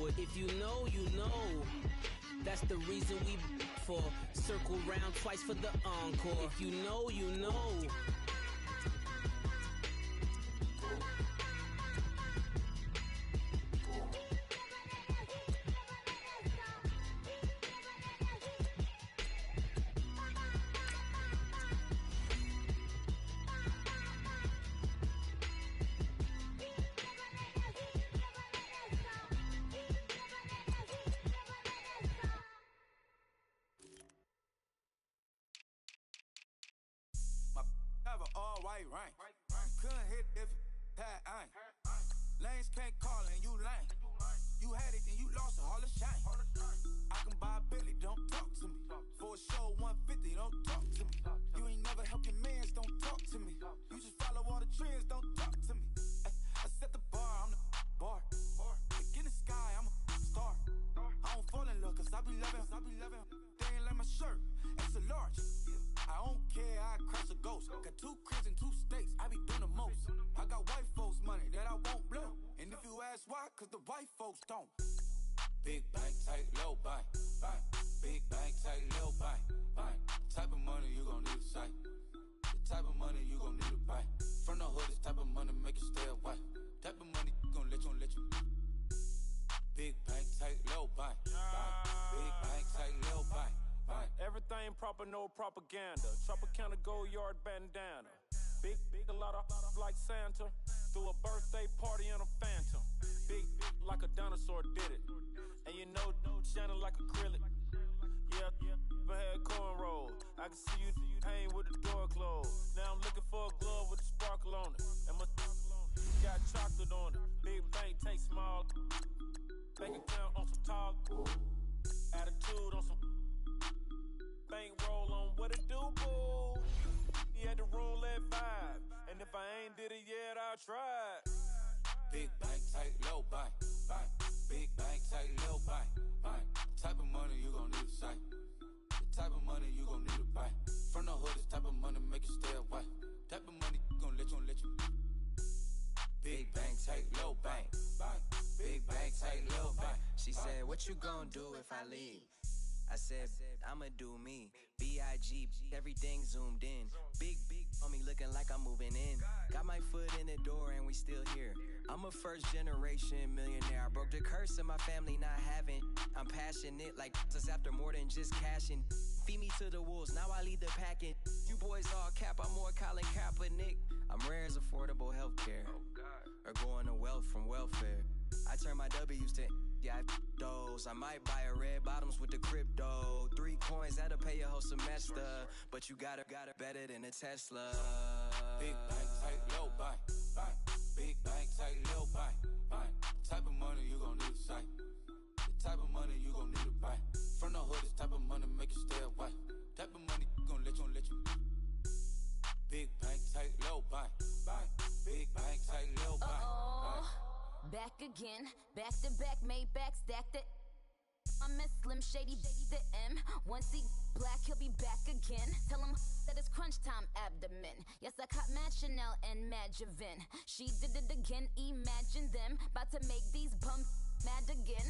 But if you know, you know. That's the reason we for circle round twice for the encore. If you know, you know. Have an all-white rank. Couldn't hit if it had ain't. Lanes can't call and you lame. You had it and you lost it, all the shame. I can buy a Billy, don't talk to me. For a show 150, don't talk to me. You ain't never helped your mans, don't talk to me. You just follow all the trends, don't talk to me. I set the bar, I'm the bar. Look in the sky, I'm a star. I don't fall in love, cause I be loving. They ain't like my shirt, it's a large. I don't care, I crash a ghost. Got 2 cribs in 2 states, I be doing the most. I got white folks' money that I won't blow. And if you ask why, cause the white folks don't. Big bank, tight, low bank, bank. Big bank, tight, low bank, bank. Type of money you gon' need a sight. The type of money you gon' need to buy. From the hood, this type of money make you stay away. Type of money gon' let you. Big bank, tight, low bank, bank. Big bank, tight, low bank. Everything proper, no propaganda. Tropicana Gold Yard bandana. Big, a lot of like Santa. Threw a birthday party in a phantom. Big like a dinosaur did it. And you know, shining like acrylic. Yeah, I had cornrows. I can see you pain with the door closed. Now I'm looking for a glove with a sparkle on it. And my got chocolate on it. Big bank, take small. Bank account on some talk. Attitude on some. Bankroll on what it do, boo. He had the roulette vibe. And if I ain't did it yet, I'll try. Big bank, tight, low bank, bank. Big bank, tight, low bank, bank. Type of money you gon' need a sight. The type of money you gon' need to buy. From the hood, this type of money make you stay away. Type of money gon' let you. Big bank, tight, low bank, bank. Big bank, tight, low bank. She said, what you gon' do if I leave? I said, I'ma do me. B.I.G. Everything zoomed in. Big on me looking like I'm moving in. Got my foot in the door and we still here. I'm a first generation millionaire. I broke the curse of my family not having. I'm passionate like us after more than just cashing. Feed me to the wolves, now I lead the packing. You boys all cap, I'm more Colin Kaepernick. I'm rare as affordable healthcare. Or going to wealth from welfare. I turn my W's to those. I might buy a red bottoms with the crypto. 3 coins, that'll pay your whole semester. But you got it better than a Tesla. Big bank, tight, low bank, bank. Big bank, tight, low bank, bank. Type of money you gon' need a sight. The type of money you gon' need to buy. From the hood, this type of money make you stay away. Type of money gon' let you. Big bank, tight, low bank, bank. Big bank, tight, low bank, bank. Back again, back to back, made back, stacked it. I'm a Slim Shady, the M. Once he black, he'll be back again. Tell him that it's crunch time abdomen. Yes, I caught Mad Chanel and Mad Javin. She did it again, imagine them. About to make these bums mad again.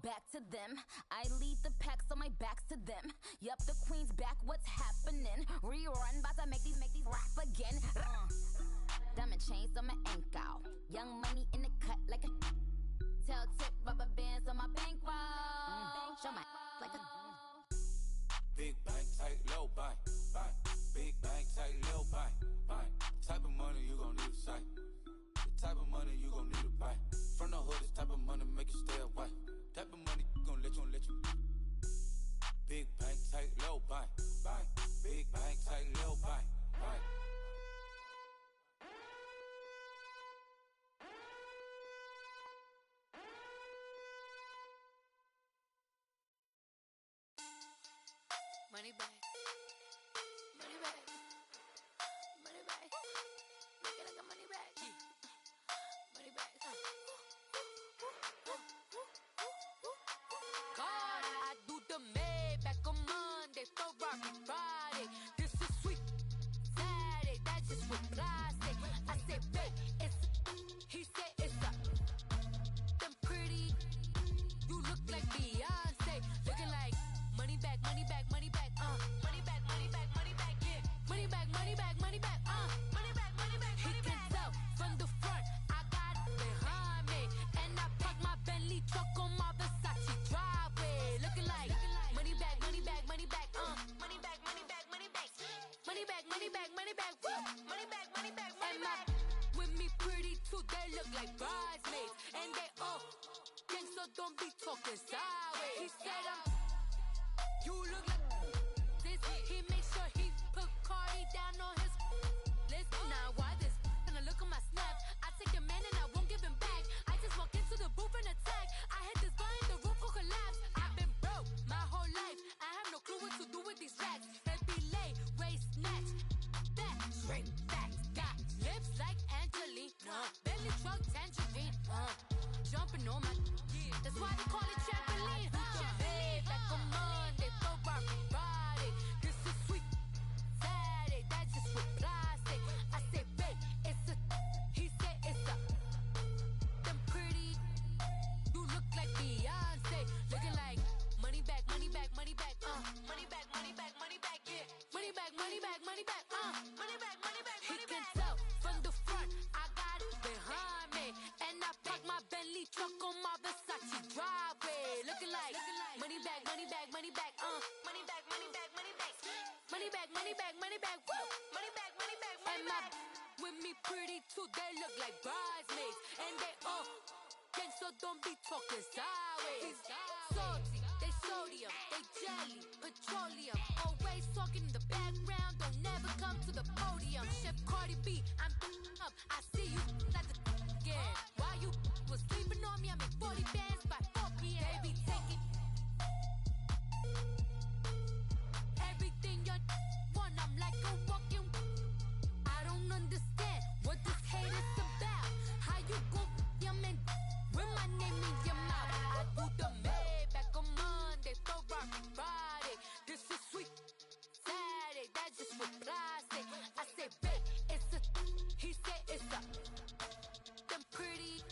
Back to them. I lead the pack, so my back's to them. Yup, the queen's back, what's happening? Rerun, bout to make these rap again. Diamond chains on my ankle. Young money in the cut like a tail tip, rubber bands on my bankroll. Show my like a Big bank, tight, low bank, bank. Big bank, tight, low bank, bank. Type of money you gon' need a sight. The type of money you gon' need to buy. From the hood, this type of money make you stay away. Type of money gon' let you. Big bank, tight, low bank, bank. Big bank, tight, low bank, bank. Money back, money back, money back. Make it like a money back, money back. God, I do the Maybach on Monday, so Rocky Friday. This is sweet Saturday, that's just what I say. I say, babe, it's he said it's a them pretty don't be talking sideways. He said you look like this. He makes sure he put Cardi down on his list. Now why this? Gonna look at my snap. I take your man and I won't give him back. I just walk into the booth and attack. I hit this button, the roof will collapse. I've been broke my whole life. I have no clue what to do with these racks. Heavy lay, waist snatch, back, straight back. Got lips like Angelina, belly truck tangerine. Jumping on my, that's why they call it trampoline. Trampoline, back on Monday, for Friday. This is sweet Saturday, that's just with plastic. I say, babe, it's a, he said it's a, them pretty, you look like Beyonce, looking like money back, money back, money back, money back, money back, money back, yeah, money back, money back, money back, money back, money back, money back. He can tell from the front, I got it behind me, and I park my Bentley truck on my Versace driveway, looking like money back, money back, money back, money back, money back, money back, money back, money back, money back, woo, money back, money back, money back. With me pretty too, they look like bridesmaids, and they all gang, so don't be talking sideways. Salty, they sodium, they jelly, petroleum, always talking in the background, don't never come to the podium. Chef Cardi B, I'm up, I see you like the again. While you was sleeping on me, I make 40 bands by 4 p.m. They be taking everything you want, I'm like a walking. I don't understand what this hate is about. How you go your man with my name in your mouth? I do the Maybach on Monday, for Friday. This is sweet Saturday, that's just with plastic. I say, babe, it's a, he said it's a, them pretty,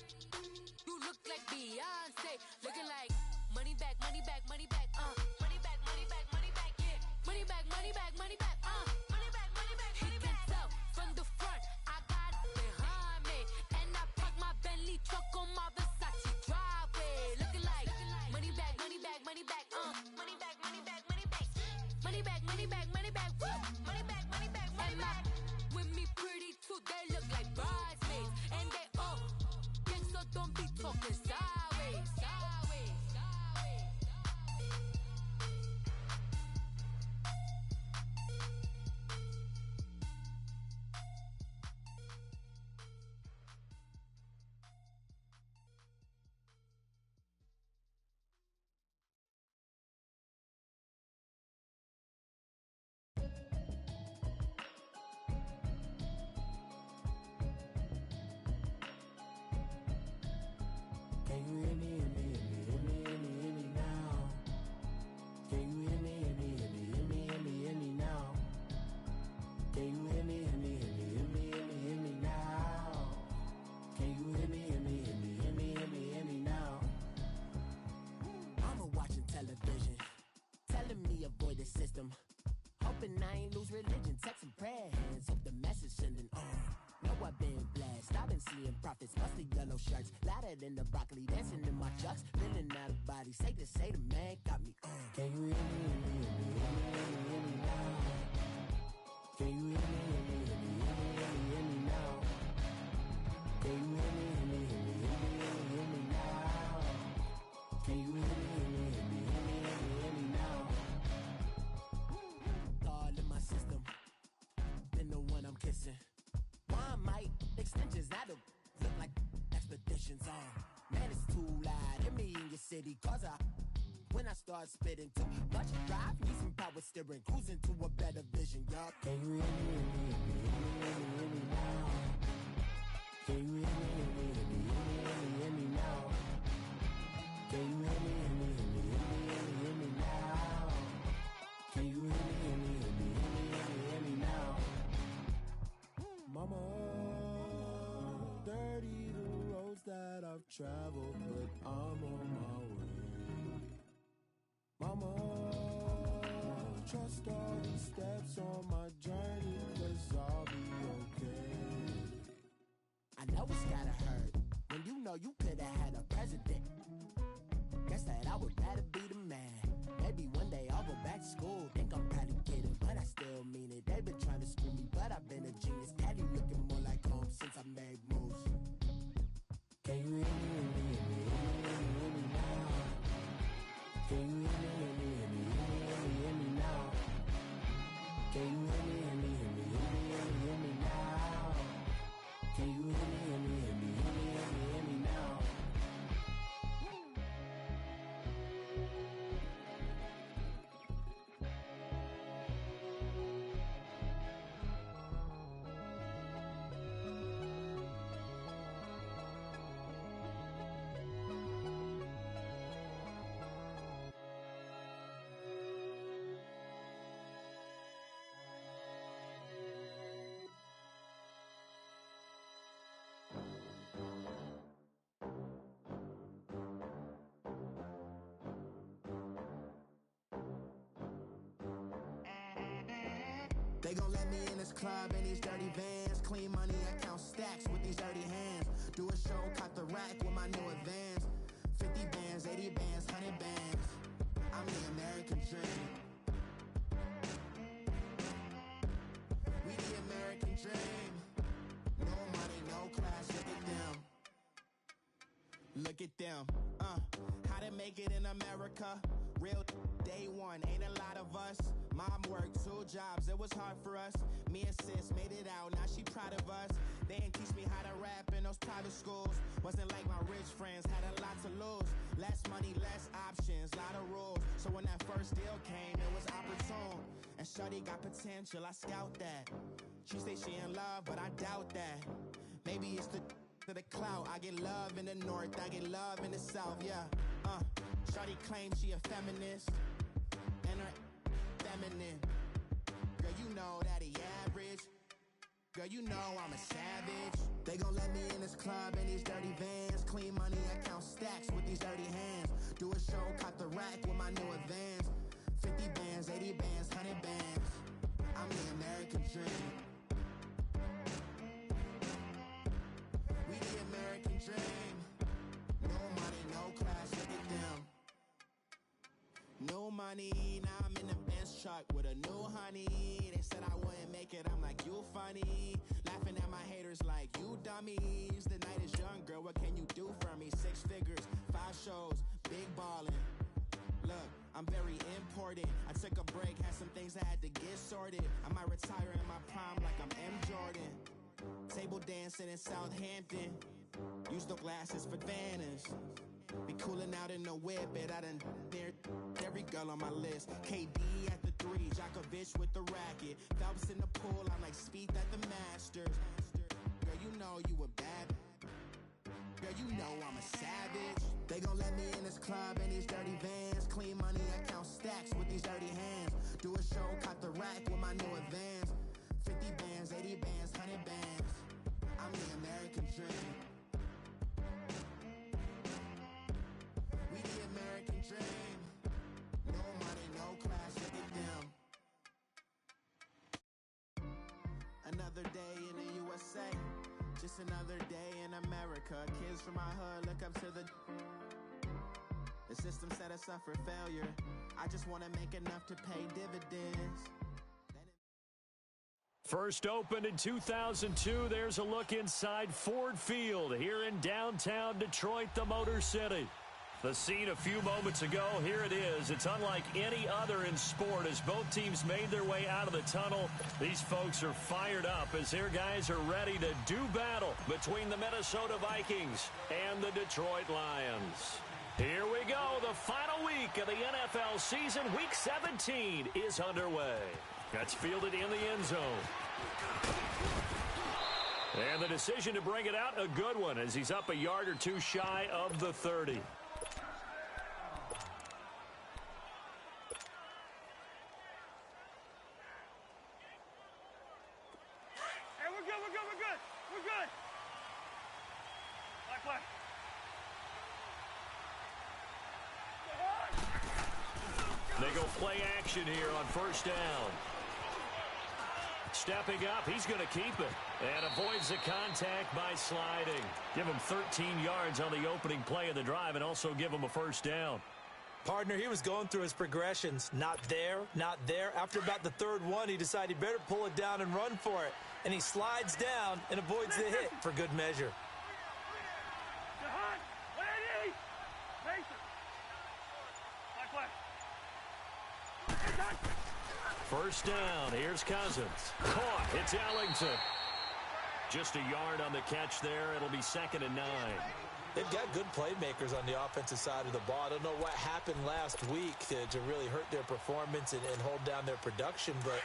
you look like Beyonce, looking like money back, money back, money back, money back, money back, money back, yeah, money back, money back, money back, money back, money back. He can tell from the front, I got it behind me, and I park my Bentley truck on my Versace driveway, looking like money back, money back, money back, money back, money back, money back, money back, money back, money back, woo, money back, money back, money back. With me pretty too, they look like bridesmaids, and they all gang, so don't be talking sideways, sideways, sideways. Can you hear me, hear me, hear me, hear me, hear me, hear me now? Can you hear me, hear me, hear me, hear me, hear me, hear me now? Can you hear me, hear me, hear me, hear me, hear me, hear me now? Can you hear me, hear me, hear me, hear me, hear me, hear me now? Mama watching television, telling me avoid the system. Hoping I ain't lose religion, texting prayer hands, hope the message sending on. Know I've been blessed, I've been seeing prophets, mostly yellow shirts, louder than the broccoli, dancing in my chucks, feeling out of body, say the man got me on. Can you hear me, hear me, hear me, hear me, hear me, hear me now? Can you hear me, hear me, hear me, hear me, hear me, hear me now? Can you hear me, hear me, hear me, hear me, hear me, hear me now? Can you hear me, hear me, hear me, hear me, hear me, hear me now? All in my system, then the one I'm kissing. One might extensions that'll look like expeditions on. Man, it's too loud. Hear me in your city, cause when I start spitting too much drive, need some power steering, cruising to a better vision, y'all. Can you hear me, hear me, hear me, hear me, hear me, hear me now? Can you hear me, hear me, hear me, hear me, hear me, hear me now? Can you hear me, hear me, hear me, hear me, hear me, hear me now? Can you hear me, hear me, hear me, hear me, hear me, hear me now? Mama, dirty the roads that I've traveled, but I'm on my way. Mama, trust all these steps on my journey, 'cause I'll be okay. I know it's gotta hurt when you know you could've had a president. Guess that I would rather be the man. Maybe one day I'll go back to school. Think I'm probably kidding, but I still mean it. They've been trying to screw me, but I've been a genius. Daddy looking more like home since I made moves. Can you hear me, hear me, hear me, hear me, hear me now? They gon' let me in this club in these dirty vans. Clean money, I count stacks with these dirty hands. Do a show, caught the rack with my new advance. 50 bands, 80 bands, 100 bands. I'm the American dream. We the American dream. No money, no class, look at them. Look at them, how to make it in America. Real day one, ain't a lot of us. Mom worked 2 jobs, it was hard for us. Me and sis made it out, now she proud of us. They didn't teach me how to rap in those private schools. Wasn't like my rich friends, had a lot to lose. Less money, less options, lot of rules. So when that first deal came, it was opportune. And shorty got potential, I scout that. She say she in love, but I doubt that. Maybe it's to the clout. I get love in the north, I get love in the south, yeah. Shorty claims she a feminist, and her feminine. Girl, you know that he average. Girl, you know I'm a savage. They gon' let me in this club in these dirty vans. Clean money, I count stacks with these dirty hands. Do a show, caught the rack with my new advance. 50 bands, 80 bands, 100 bands. I'm the American dream. We the American dream. No money, no class, look at them. No money, now I'm in the Benz truck with a new honey. They said I wouldn't make it, I'm like, you funny. Laughing at my haters like, you dummies. The night is young, girl, what can you do for me? 6 figures, 5 shows, big ballin'. Look, I'm very important. I took a break, had some things I had to get sorted. I might retire in my prime like I'm M. Jordan. Table dancing in Southampton. Use the glasses for Vanish. Be coolin' out in the whip, but I done there every girl on my list. KD at the 3, Djokovic with the racket. Phelps in the pool, I'm like Speed at the Masters. Girl, you know you a bad. Girl, you know I'm a savage. They gon' let me in this club in these dirty vans. Clean money, I count stacks with these dirty hands. Do a show, caught the rack with my new advance. 50 bands, 80 bands, 100 bands. I'm the American dream. We the American dream. No money, no class, look at them. Another day in the USA. Just another day in America. Kids from my hood look up to the system set us up for failure. I just want to make enough to pay dividends. First opened in 2002, there's a look inside Ford Field here in downtown Detroit, the Motor City. The scene a few moments ago, here it is. It's unlike any other in sport as both teams made their way out of the tunnel. These folks are fired up as their guys are ready to do battle between the Minnesota Vikings and the Detroit Lions. Here we go. The final week of the NFL season, Week 17, is underway. That's fielded in the end zone. And the decision to bring it out, a good one, as he's up a yard or two shy of the 30. Hey, we're good. Play. They go play action here on first down. Stepping up, he's going to keep it. And avoids the contact by sliding. Give him 13 yards on the opening play of the drive and also give him a first down. Partner, he was going through his progressions. Not there, not there. After about the third one, he decided he better pull it down and run for it. And he slides down and avoids the hit for good measure. First down, here's Cousins. Caught, it's Ellington. Just a yard on the catch there. It'll be 2nd and 9. They've got good playmakers on the offensive side of the ball. I don't know what happened last week to really hurt their performance and hold down their production, but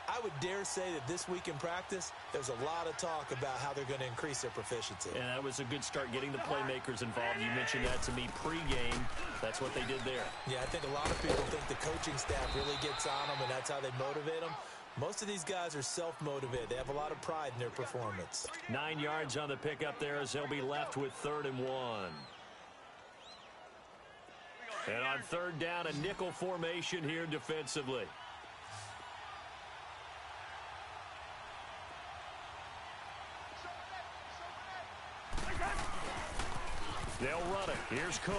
I would dare say that this week in practice, there's a lot of talk about how they're going to increase their proficiency. And that was a good start getting the playmakers involved. You mentioned that to me pregame. That's what they did there. Yeah, I think a lot of people think the coaching staff really gets on them, and that's how they motivate them. Most of these guys are self-motivated. They have a lot of pride in their performance. 9 yards on the pickup there as they'll be left with 3rd and 1. And on 3rd down, a nickel formation here defensively. They'll run it. Here's Cook.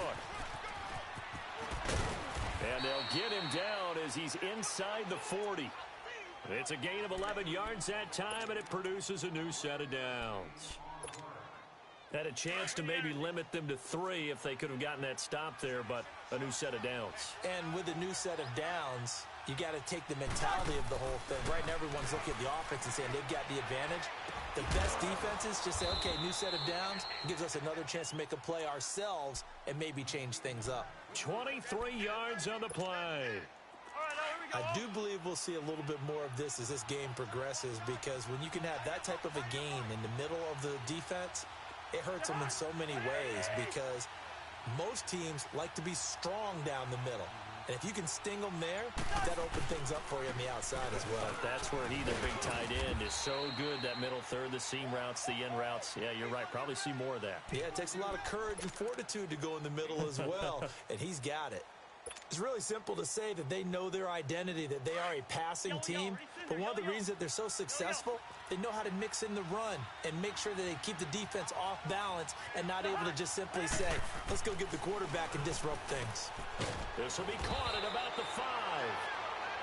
And they'll get him down as he's inside the 40. It's a gain of 11 yards that time, and it produces a new set of downs. Had a chance to maybe limit them to 3 if they could have gotten that stop there, but a new set of downs. And with a new set of downs, you got to take the mentality of the whole thing. Right now, everyone's looking at the offense and saying they've got the advantage. The best defenses just say, okay, new set of downs gives us another chance to make a play ourselves and maybe change things up. 23 yards on the play. I do believe we'll see a little bit more of this as this game progresses, because when you can have that type of a gain in the middle of the defense, it hurts them in so many ways, because most teams like to be strong down the middle. And if you can sting them there, that opens things up for you on the outside as well. But that's where he, their big tight end, is so good, that middle third, the seam routes, the in routes. Yeah, you're right. Probably see more of that. Yeah, it takes a lot of courage and fortitude to go in the middle as well, and he's got it. It's really simple to say that they know their identity, that they are a passing team. But one of the reasons that they're so successful, they know how to mix in the run and make sure that they keep the defense off balance and not able to just simply say, let's go get the quarterback and disrupt things. This will be caught at about the 5.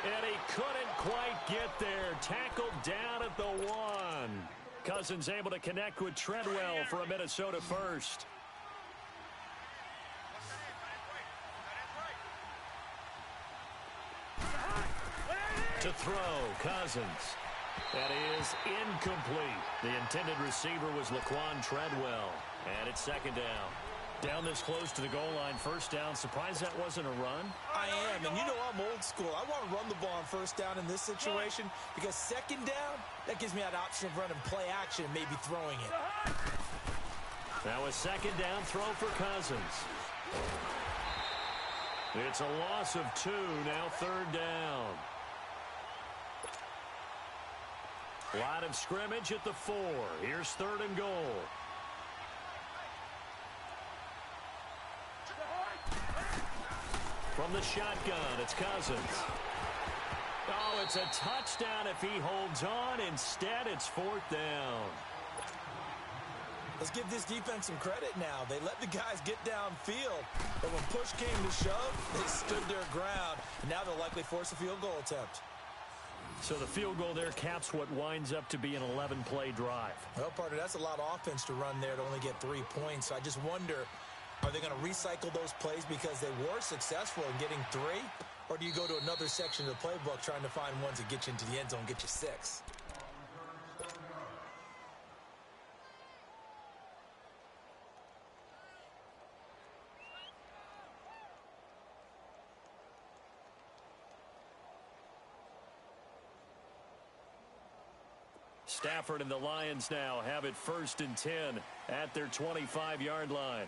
And he couldn't quite get there. Tackled down at the 1. Cousins able to connect with Treadwell for a Minnesota first. To throw, Cousins. That is incomplete. The intended receiver was Laquan Treadwell. And it's second down. Down this close to the goal line, first down. Surprised that wasn't a run? I am, and you know I'm old school. I want to run the ball on first down in this situation, because second down, that gives me that option of running play action and maybe throwing it. Now a second down throw for Cousins. It's a loss of 2, now third down. Line of scrimmage at the 4. Here's third and goal. From the shotgun, it's Cousins. Oh, it's a touchdown if he holds on. Instead, it's fourth down. Let's give this defense some credit now. They let the guys get downfield, but when push came to shove, they stood their ground, and now they'll likely force a field goal attempt. So the field goal there caps what winds up to be an 11-play drive. Well, partner, that's a lot of offense to run there to only get 3 points. So I just wonder, are they going to recycle those plays because they were successful in getting 3? Or do you go to another section of the playbook trying to find ones that get you into the end zone, get you 6? Stafford and the Lions now have it first and 10 at their 25-yard line.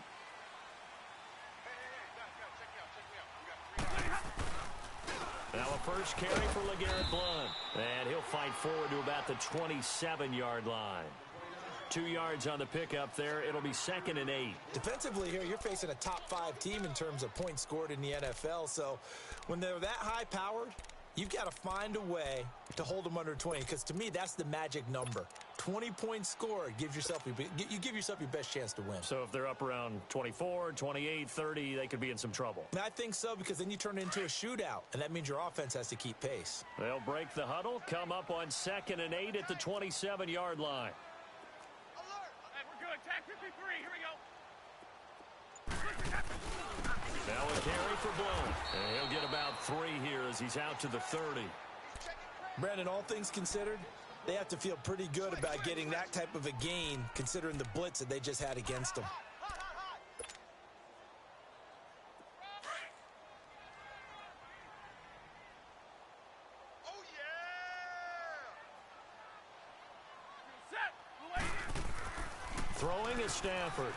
Now a first carry for LeGarrette Blount. And he'll fight forward to about the 27-yard line. 2 yards on the pickup there. It'll be second and 8. Defensively here, you're facing a top 5 team in terms of points scored in the NFL. So when they're that high-powered, you've got to find a way to hold them under 20, because to me, that's the magic number. 20 points scored, you give yourself your best chance to win. So if they're up around 24, 28, 30, they could be in some trouble. I think so, because then you turn it into a shootout, and that means your offense has to keep pace. They'll break the huddle, come up on second and 8 at the 27-yard line. Alert! Hey, we're good. Tag 53. Here we go. Now a carry for Blount. And he'll get about 3 here as he's out to the 30. Brandon, all things considered, they have to feel pretty good about getting that type of a gain, considering the blitz that they just had against them. Oh, yeah! Throwing is Stafford.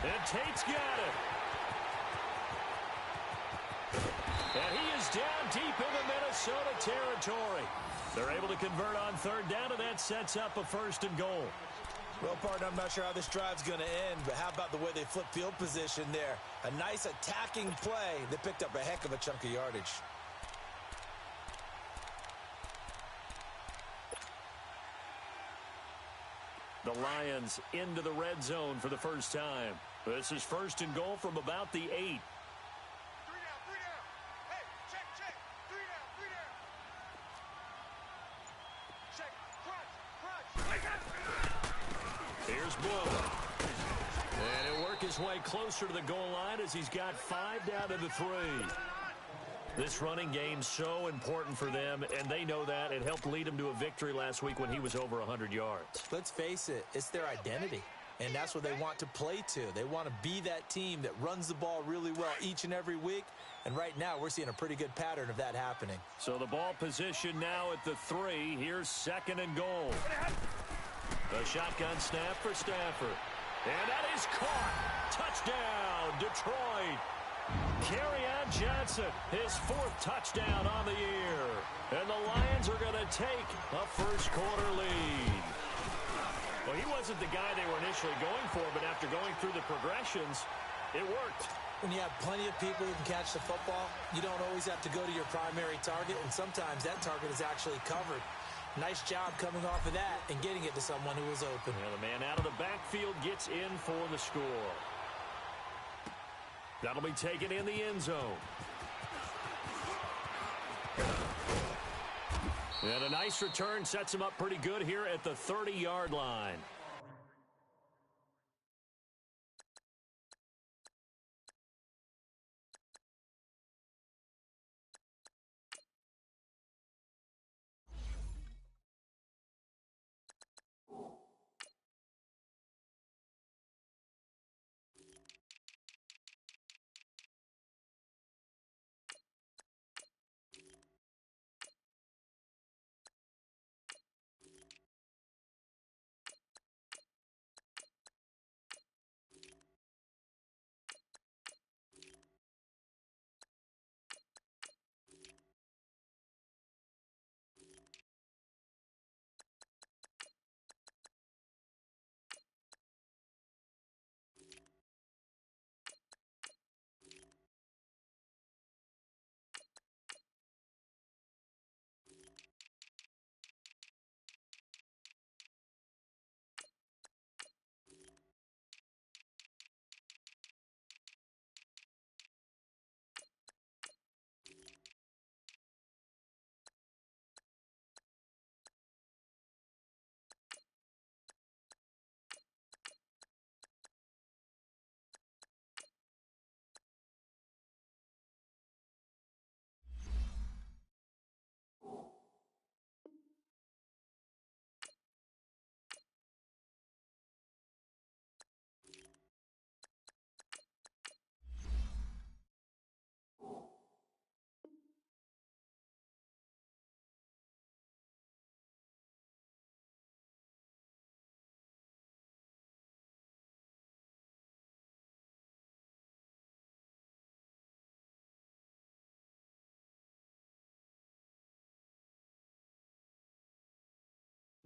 And Tate's got it. And he is down deep in the Minnesota territory. They're able to convert on third down, and that sets up a first and goal. Well, partner, I'm not sure how this drive's going to end, but how about the way they flip field position there? A nice attacking play that picked up a heck of a chunk of yardage. The the Lions into the red zone for the first time. This is 1st and goal from about the 8. 3 down, 3 down. Hey, check, 3 down. Check, crunch. Here's Bull. And he'll work his way closer to the goal line as he's got 5 down to the 3. This running game's so important for them, and they know that. It helped lead them to a victory last week when he was over 100 yards. Let's face it, it's their identity, and that's what they want to play to. They want to be that team that runs the ball really well each and every week, and right now we're seeing a pretty good pattern of that happening. So the ball position now at the 3. Here's 2nd and goal. The shotgun snap for Stafford. And that is caught. Touchdown, Detroit. Kerryon Johnson, his 4th touchdown on the year. And the Lions are going to take a first-quarter lead. Well, he wasn't the guy they were initially going for, but after going through the progressions, it worked. When you have plenty of people who can catch the football, you don't always have to go to your primary target, and sometimes that target is actually covered. Nice job coming off of that and getting it to someone who was open. And the man out of the backfield gets in for the score. That'll be taken in the end zone. And a nice return sets him up pretty good here at the 30-yard line.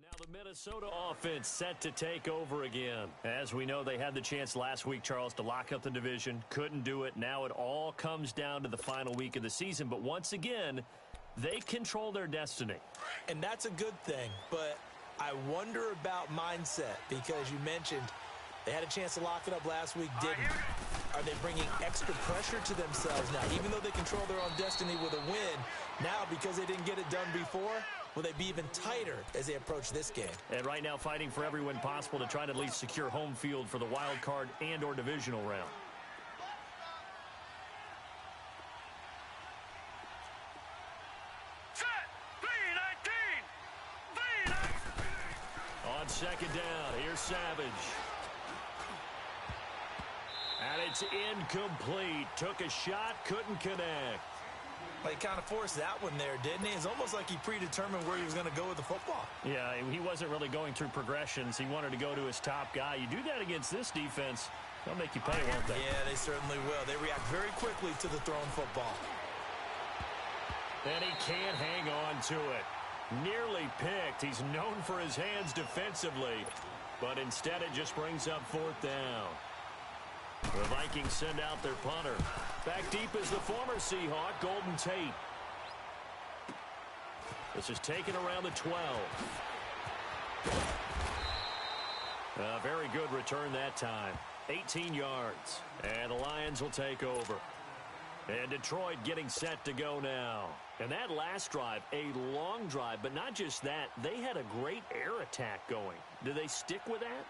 Now the Minnesota offense set to take over again. As we know, they had the chance last week, Charles, to lock up the division. Couldn't do it. Now it all comes down to the final week of the season. But once again, they control their destiny. And that's a good thing. But I wonder about mindset, because you mentioned they had a chance to lock it up last week, didn't. Are they bringing extra pressure to themselves now? Even though they control their own destiny with a win, now because they didn't get it done before, will they be even tighter as they approach this game? And right now fighting for every win possible to try to at least secure home field for the wild card and or divisional round. On second down, here's Savage. And it's incomplete. Took a shot, couldn't connect. Well, he kind of forced that one there, didn't he? It's almost like he predetermined where he was going to go with the football. Yeah, he wasn't really going through progressions. He wanted to go to his top guy. You do that against this defense, they'll make you pay, won't they? Yeah, they certainly will. They react very quickly to the thrown football. And he can't hang on to it. Nearly picked. He's known for his hands defensively, but instead it just brings up fourth down. The Vikings send out their punter. Back deep is the former Seahawk, Golden Tate. This is taken around the 12. A very good return that time. 18 yards. And the Lions will take over. And Detroit getting set to go now. And that last drive, a long drive, but not just that. They had a great air attack going. Do they stick with that?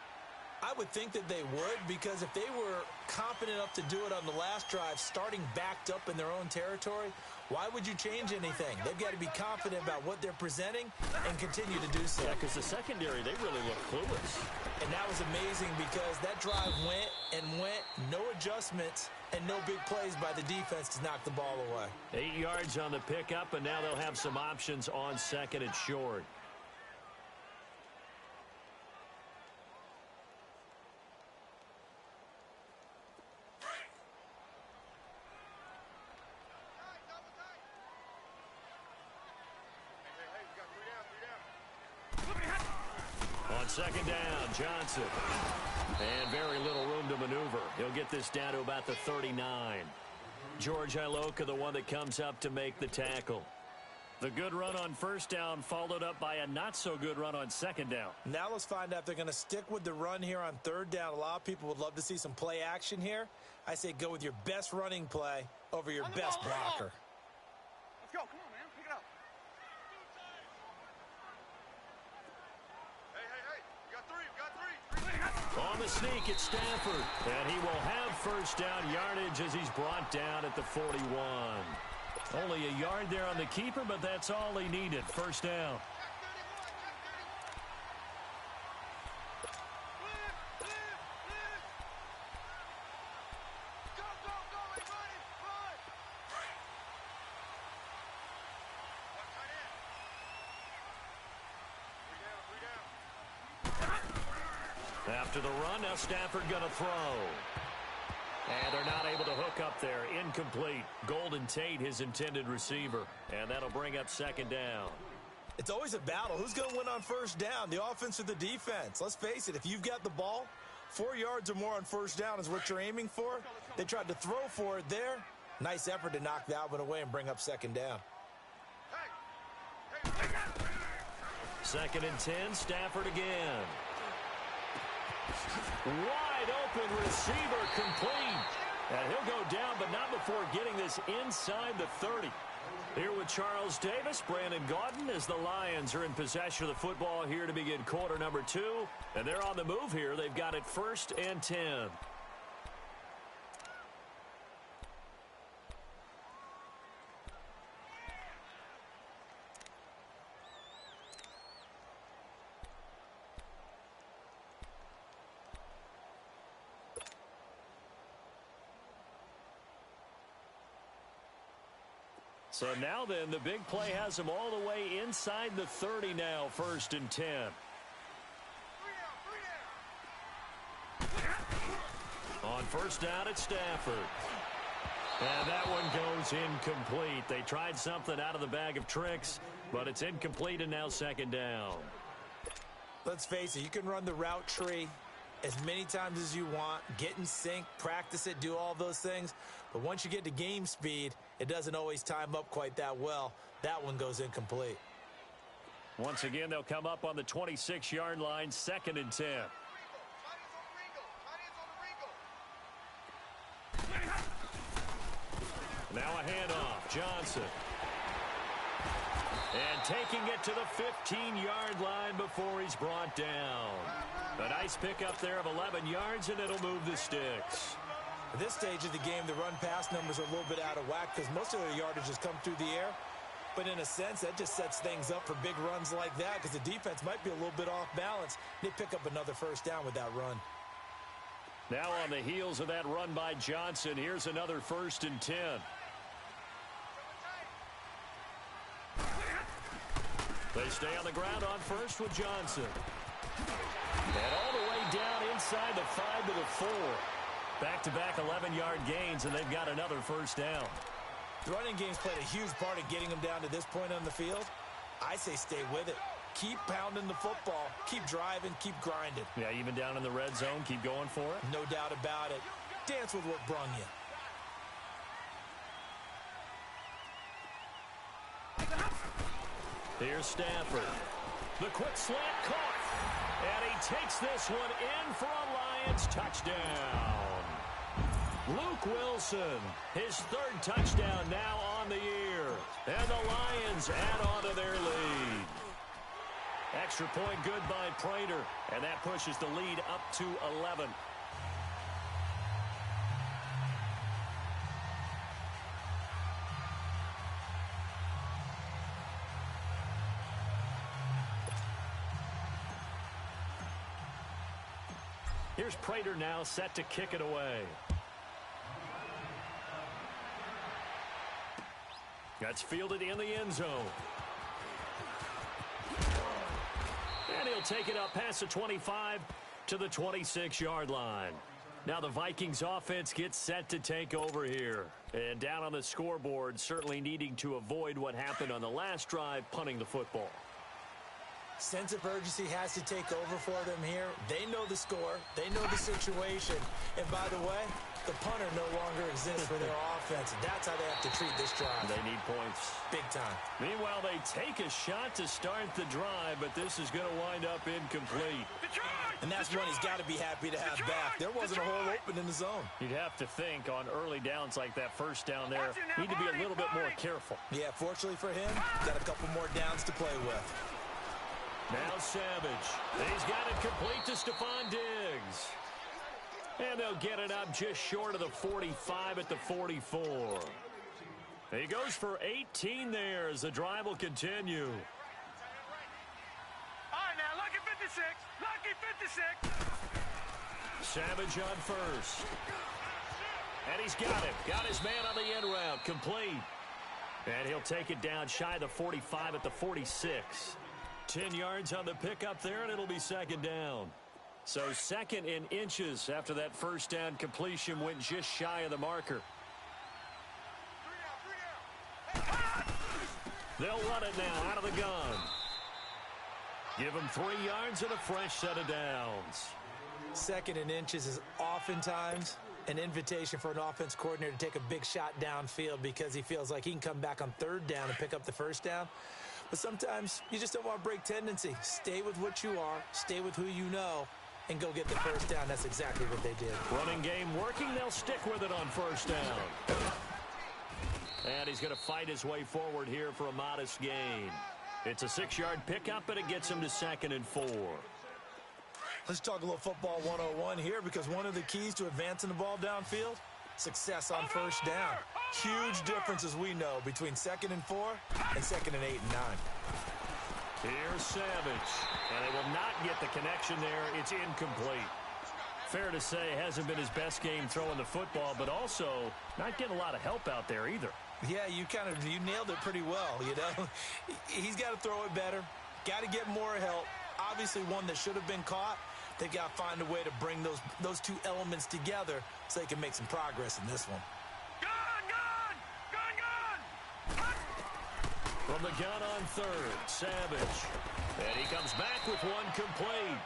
I would think that they would, because if they were confident enough to do it on the last drive, starting backed up in their own territory, why would you change anything? They've got to be confident about what they're presenting and continue to do so. Yeah, because the secondary, they really look clueless. And that was amazing because that drive went and went, no adjustments, and no big plays by the defense to knock the ball away. 8 yards on the pickup, and now they'll have some options on second and short. Second down, Johnson. And very little room to maneuver. He'll get this down to about the 39. George Iloka, the one that comes up to make the tackle. The good run on first down followed up by a not-so-good run on second down. Now let's find out if they're going to stick with the run here on third down. A lot of people would love to see some play action here. I say go with your best running play over your best blocker. Let's go. Come on, man. Pick it up. On the sneak, it's Stafford. And he will have first down yardage as he's brought down at the 41. Only a yard there on the keeper, but that's all he needed. First down. After the run, now Stafford going to throw. And they're not able to hook up there. Incomplete. Golden Tate, his intended receiver. And that'll bring up second down. It's always a battle. Who's going to win on first down, the offense or the defense? Let's face it, if you've got the ball, 4 yards or more on first down is what you're aiming for. They tried to throw for it there. Nice effort to knock that one away and bring up second down. Second and 10, Stafford again. Wide open receiver complete. And he'll go down, but not before getting this inside the 30. Here with Charles Davis, Brandon Gaudin, as the Lions are in possession of the football here to begin quarter number 2. And they're on the move here. They've got it 1st and 10. So now then, the big play has them all the way inside the 30 now, 1st and 10. On first down, it's Stafford. And that one goes incomplete. They tried something out of the bag of tricks, but it's incomplete and now second down. Let's face it, you can run the route tree as many times as you want, get in sync, practice it, do all those things. But once you get to game speed, it doesn't always time up quite that well. That one goes incomplete. Once again, they'll come up on the 26-yard line, 2nd and 10. Now a handoff, Johnson. And taking it to the 15-yard line before he's brought down. A nice pickup there of 11 yards, and it'll move the sticks. At this stage of the game, the run-pass numbers are a little bit out of whack because most of their yardage has come through the air. But in a sense, that just sets things up for big runs like that because the defense might be a little bit off balance. They pick up another first down with that run. Now on the heels of that run by Johnson, here's another 1st and 10. They stay on the ground on first with Johnson. And all the way down inside the 5 to the 4. Back-to-back 11-yard gains, and they've got another first down. The running game's played a huge part in getting them down to this point on the field. I say stay with it. Keep pounding the football. Keep driving. Keep grinding. Yeah, even down in the red zone, keep going for it. No doubt about it. Dance with what brung you. Here's Stafford. The quick slant caught. And he takes this one in for a Lions touchdown. Luke Wilson, his third touchdown now on the year. And the Lions add on to their lead. Extra point good by Prater. And that pushes the lead up to 11. Here's Prater now set to kick it away. That's fielded in the end zone. And he'll take it up past the 25 to the 26-yard line. Now the Vikings offense gets set to take over here. And down on the scoreboard, certainly needing to avoid what happened on the last drive, punting the football. Sense of urgency has to take over for them here. They know the score. They know the situation. And by the way, the punter no longer exists for their offense. That's how they have to treat this drive. They need points. Big time. Meanwhile, they take a shot to start the drive, but this is going to wind up incomplete. And that's one he's got to be happy to have back. There wasn't a hole open in the zone. You'd have to think on early downs like that first down there, need to be a little bit more careful. Yeah, fortunately for him, got a couple more downs to play with. Now Savage. He's got it complete to Stephon Diggs. And they'll get it up just short of the 45 at the 44. He goes for 18 there as the drive will continue. All right, now, lucky 56. Lucky 56. Savage on first. And he's got it. Got his man on the end route. Complete. And he'll take it down shy of the 45 at the 46. 10 yards on the pickup there, and it'll be second down. So second in inches after that first down completion went just shy of the marker. They'll run it now out of the gun. Give them 3 yards and a fresh set of downs. Second in inches is oftentimes an invitation for an offense coordinator to take a big shot downfield because he feels like he can come back on third down and pick up the first down. But sometimes you just don't want to break tendency. Stay with what you are, stay with who you know, and go get the first down. That's exactly what they did. Running game working. They'll stick with it on first down. And he's going to fight his way forward here for a modest gain. It's a 6-yard pickup, and it gets him to second and 4. Let's talk a little football 101 here because one of the keys to advancing the ball downfield, success on first down. Huge difference, as we know, between second and 4 and second and 8 and 9. Here's Savage. And they will not get the connection there. It's incomplete. Fair to say, hasn't been his best game throwing the football, but also not getting a lot of help out there either. Yeah, you nailed it pretty well, you know. He's got to throw it better. Got to get more help. Obviously one that should have been caught. They've got to find a way to bring those two elements together so they can make some progress in this one. From the gun on third, Savage. And he comes back with one complete.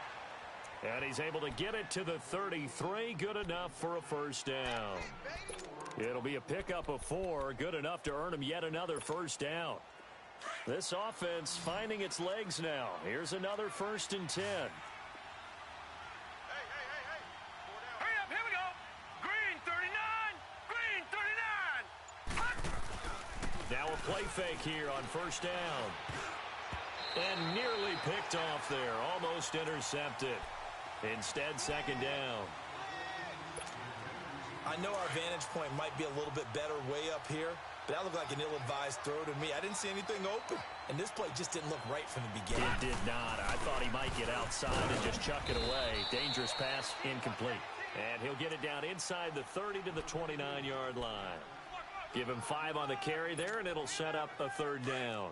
And he's able to get it to the 33. Good enough for a first down. It'll be a pickup of 4. Good enough to earn him yet another first down. This offense finding its legs now. Here's another 1st and 10. Now a play fake here on first down. And nearly picked off there. Almost intercepted. Instead, second down. I know our vantage point might be a little bit better way up here, but that looked like an ill-advised throw to me. I didn't see anything open, and this play just didn't look right from the beginning. It did not. I thought he might get outside and just chuck it away. Dangerous pass, incomplete. And he'll get it down inside the 30 to the 29-yard line. Give him 5 on the carry there, and it'll set up a third down.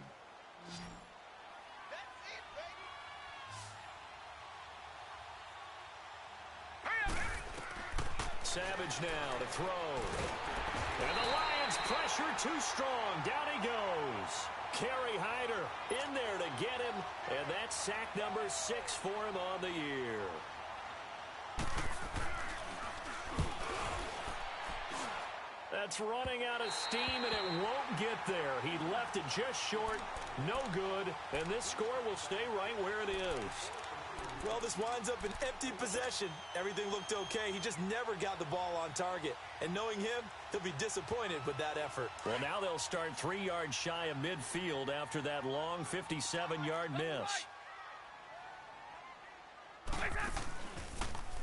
Savage now to throw. And the Lions pressure too strong. Down he goes. Kerry Hyder in there to get him, and that's sack number 6 for him on the year. That's running out of steam, and it won't get there. He left it just short, no good, and this score will stay right where it is. Well, this winds up an empty possession. Everything looked okay. He just never got the ball on target. And knowing him, he'll be disappointed with that effort. Well, now they'll start 3 yards shy of midfield after that long 57-yard miss.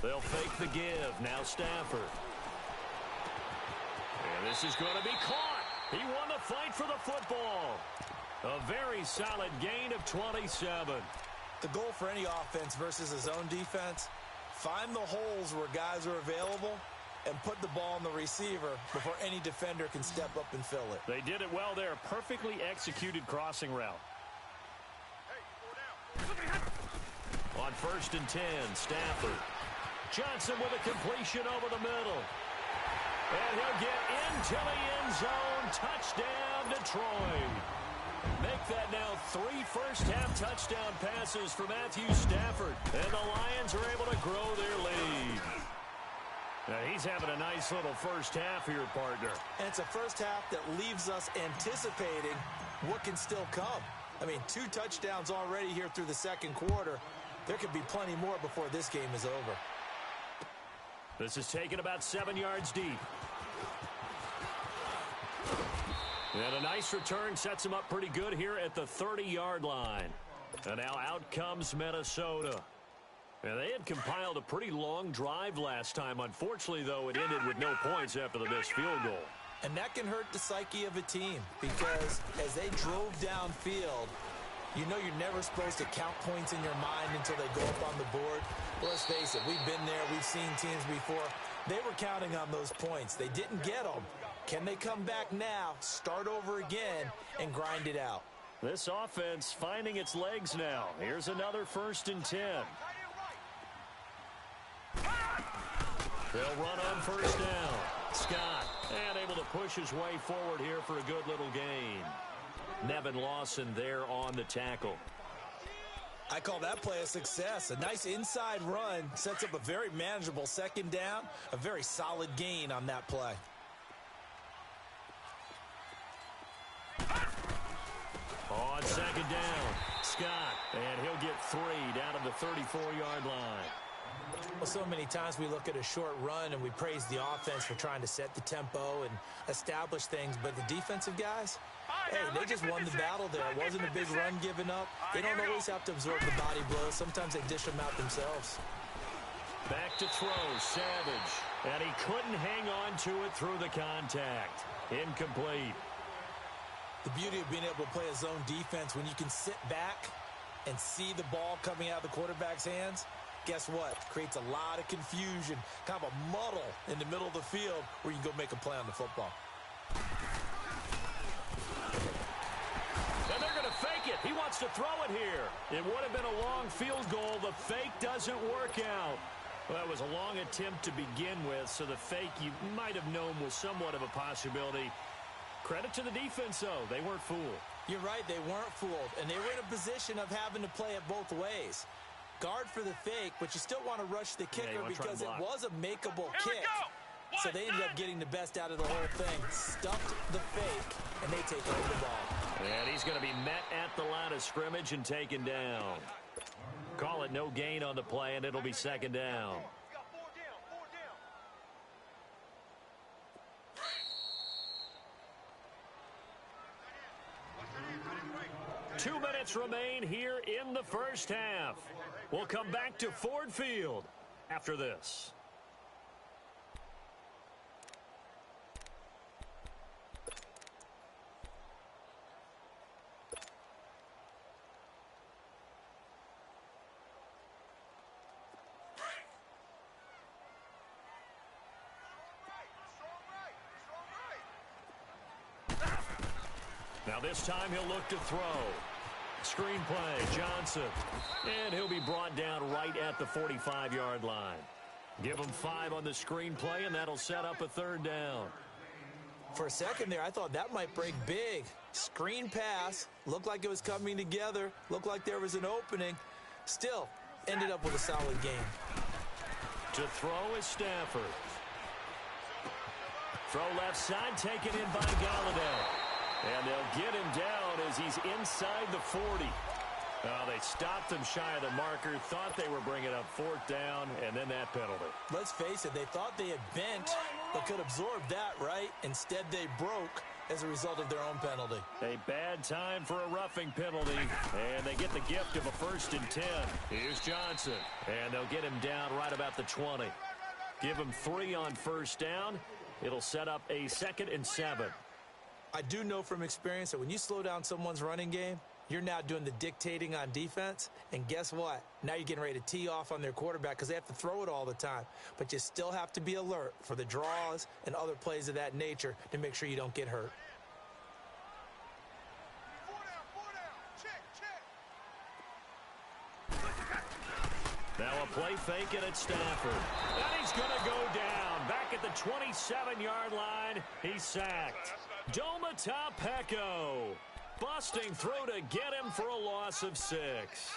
They'll fake the give. Now Stafford. And this is going to be caught. He won the fight for the football. A very solid gain of 27. The goal for any offense versus a zone defense, find the holes where guys are available and put the ball on the receiver before any defender can step up and fill it. They did it well there. Perfectly executed crossing route. On 1st and 10, Stafford. Johnson with a completion over the middle. And he'll get into the end zone. Touchdown, Detroit. Make that now 3 first-half touchdown passes for Matthew Stafford. And the Lions are able to grow their lead. Now he's having a nice little first half here, partner. And it's a first half that leaves us anticipating what can still come. I mean, 2 touchdowns already here through the second quarter. There could be plenty more before this game is over. This is taken about 7 yards deep. And a nice return sets him up pretty good here at the 30-yard line. And now out comes Minnesota. And they had compiled a pretty long drive last time. Unfortunately, though, it ended with no points after the missed field goal. And that can hurt the psyche of a team because as they drove downfield, you know you're never supposed to count points in your mind until they go up on the board. Well, let's face it, we've been there. We've seen teams before. They were counting on those points. They didn't get them. Can they come back now, start over again, and grind it out? This offense finding its legs now. Here's another 1st and 10. They'll run on 1st down. Scott, and able to push his way forward here for a good little gain. Nevin Lawson there on the tackle. I call that play a success. A nice inside run sets up a very manageable 2nd down. A very solid gain on that play. On 2nd down, Scott, and he'll get 3 down to the 34-yard line. Well, so many times we look at a short run and we praise the offense for trying to set the tempo and establish things, but the defensive guys, hey, they just won the battle there. It wasn't a big run given up. They don't always have to absorb the body blows. Sometimes they dish them out themselves. Back to throw, Savage, and he couldn't hang on to it through the contact. Incomplete. The beauty of being able to play a zone defense when you can sit back and see the ball coming out of the quarterback's hands, guess what? Creates a lot of confusion, kind of a muddle in the middle of the field where you can go make a play on the football. And they're going to fake it. He wants to throw it here. It would have been a long field goal. The fake doesn't work out. Well, that was a long attempt to begin with, so the fake you might have known was somewhat of a possibility. Credit to the defense, though. They weren't fooled. You're right. They weren't fooled. And they were in a position of having to play it both ways. Guard for the fake, but you still want to rush the kicker because it was a makeable kick. So they ended up getting the best out of the whole thing. Stuffed the fake, and they take over the ball. And he's going to be met at the line of scrimmage and taken down. Call it no gain on the play, and it'll be 2nd down. 2 minutes remain here in the first half. We'll come back to Ford Field after this. Now this time he'll look to throw. Screen play, Johnson. And he'll be brought down right at the 45-yard line. Give him 5 on the screen play, and that'll set up a 3rd down. For a second there, I thought that might break big. Screen pass, looked like it was coming together, looked like there was an opening. Still, ended up with a solid game. To throw is Stafford. Throw left side, taken in by Golladay. And they'll get him down as he's inside the 40. Oh, they stopped them shy of the marker, thought they were bringing up 4th down, and then that penalty. Let's face it, they thought they had bent, but could absorb that, right? Instead, they broke as a result of their own penalty. A bad time for a roughing penalty, and they get the gift of a 1st and 10. Here's Johnson, and they'll get him down right about the 20. Give him 3 on 1st down. It'll set up a 2nd and 7. I do know from experience that when you slow down someone's running game, you're now doing the dictating on defense, and guess what? Now you're getting ready to tee off on their quarterback because they have to throw it all the time. But you still have to be alert for the draws and other plays of that nature to make sure you don't get hurt. Now a play fake it at Stafford. And he's going to go down. Back at the 27-yard line, he's sacked. Domata-Peko busting through to get him for a loss of 6.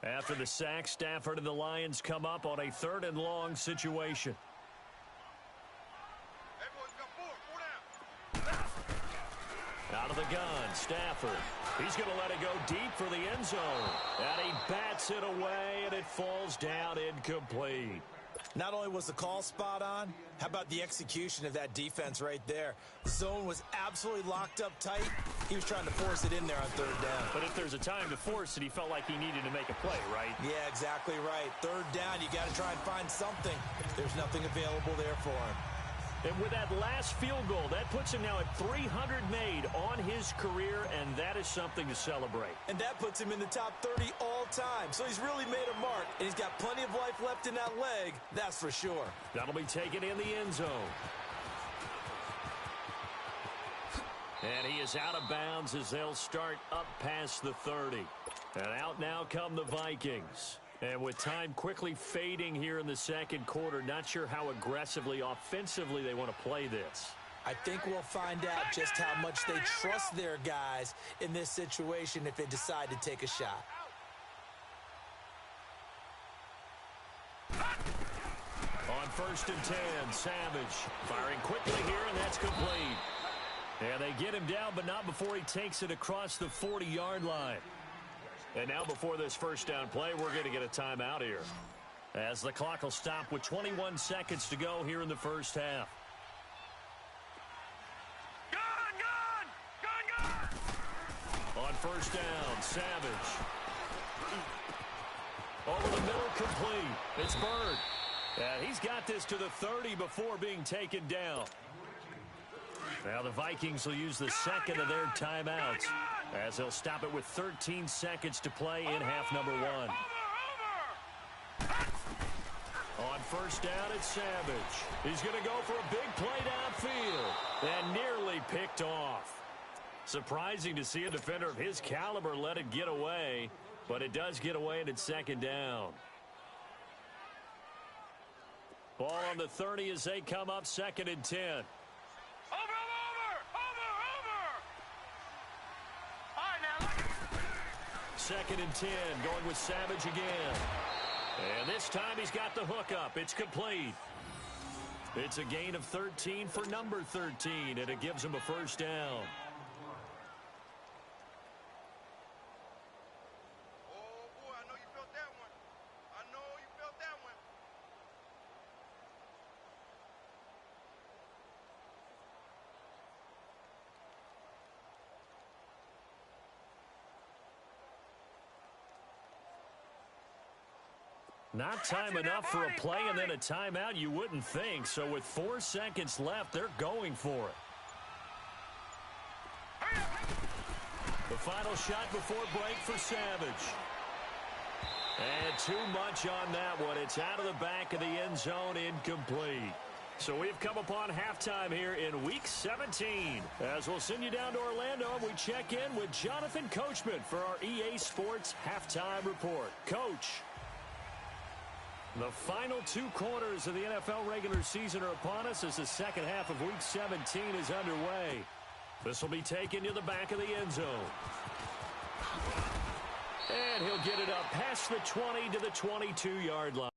After the sack, Stafford and the Lions come up on a 3rd and long situation. Out of the gun, Stafford. He's going to let it go deep for the end zone. And he bats it away, and it falls down incomplete. Not only was the call spot on, how about the execution of that defense right there? The zone was absolutely locked up tight. He was trying to force it in there on 3rd down. But if there's a time to force it, he felt like he needed to make a play, right? Yeah, exactly right. 3rd down, you got to try and find something. There's nothing available there for him. And with that last field goal, that puts him now at 300 made on his career, and that is something to celebrate. And that puts him in the top 30 all time. So he's really made a mark, and he's got plenty of life left in that leg, that's for sure. That'll be taken in the end zone. And he is out of bounds as they'll start up past the 30. And out now come the Vikings. And with time quickly fading here in the 2nd quarter, not sure how aggressively, offensively they want to play this. I think we'll find out just how much they trust their guys in this situation if they decide to take a shot. On 1st and 10, Savage firing quickly here, and that's complete. And they get him down, but not before he takes it across the 40-yard line. And now before this 1st down play, we're going to get a timeout here, as the clock will stop with 21 seconds to go here in the 1st half. On 1st down, Savage. Over the middle, complete. It's Bird. And he's got this to the 30 before being taken down. Now the Vikings will use the 2nd of their timeouts, as they'll stop it with 13 seconds to play in half number 1. On 1st down, it's Savage. He's going to go for a big play downfield, and nearly picked off. Surprising to see a defender of his caliber let it get away, but it does get away, and it's 2nd down. Ball on the 30 as they come up 2nd and 10. Second and 10, going with Savage again. And this time he's got the hook up. It's complete. It's a gain of 13 for number 13, and it gives him a 1st down. Not time enough for a play and then a timeout, you wouldn't think. So with 4 seconds left, they're going for it. The final shot before break for Savage. And too much on that one. It's out of the back of the end zone, incomplete. So we've come upon halftime here in Week 17. As we'll send you down to Orlando, we check in with Jonathan Coachman for our EA Sports Halftime Report. Coach. The final 2 quarters of the NFL regular season are upon us as the 2nd half of Week 17 is underway. This will be taken to the back of the end zone. And he'll get it up past the 20 to the 22-yard line.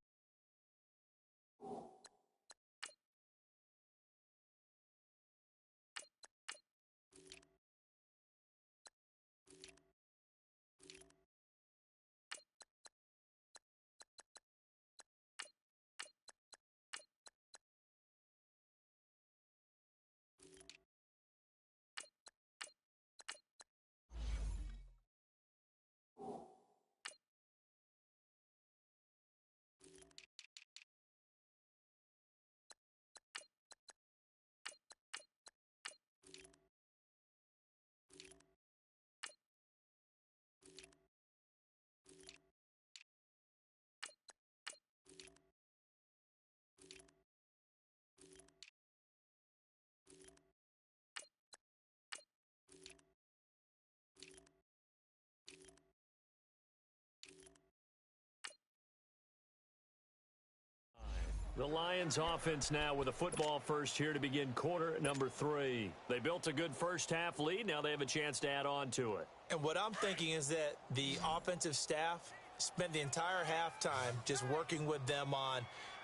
The Lions offense now with a football first here to begin quarter number 3. They built a good first half lead. Now they have a chance to add on to it. And what I'm thinking is that the offensive staff spent the entire halftime just working with them on,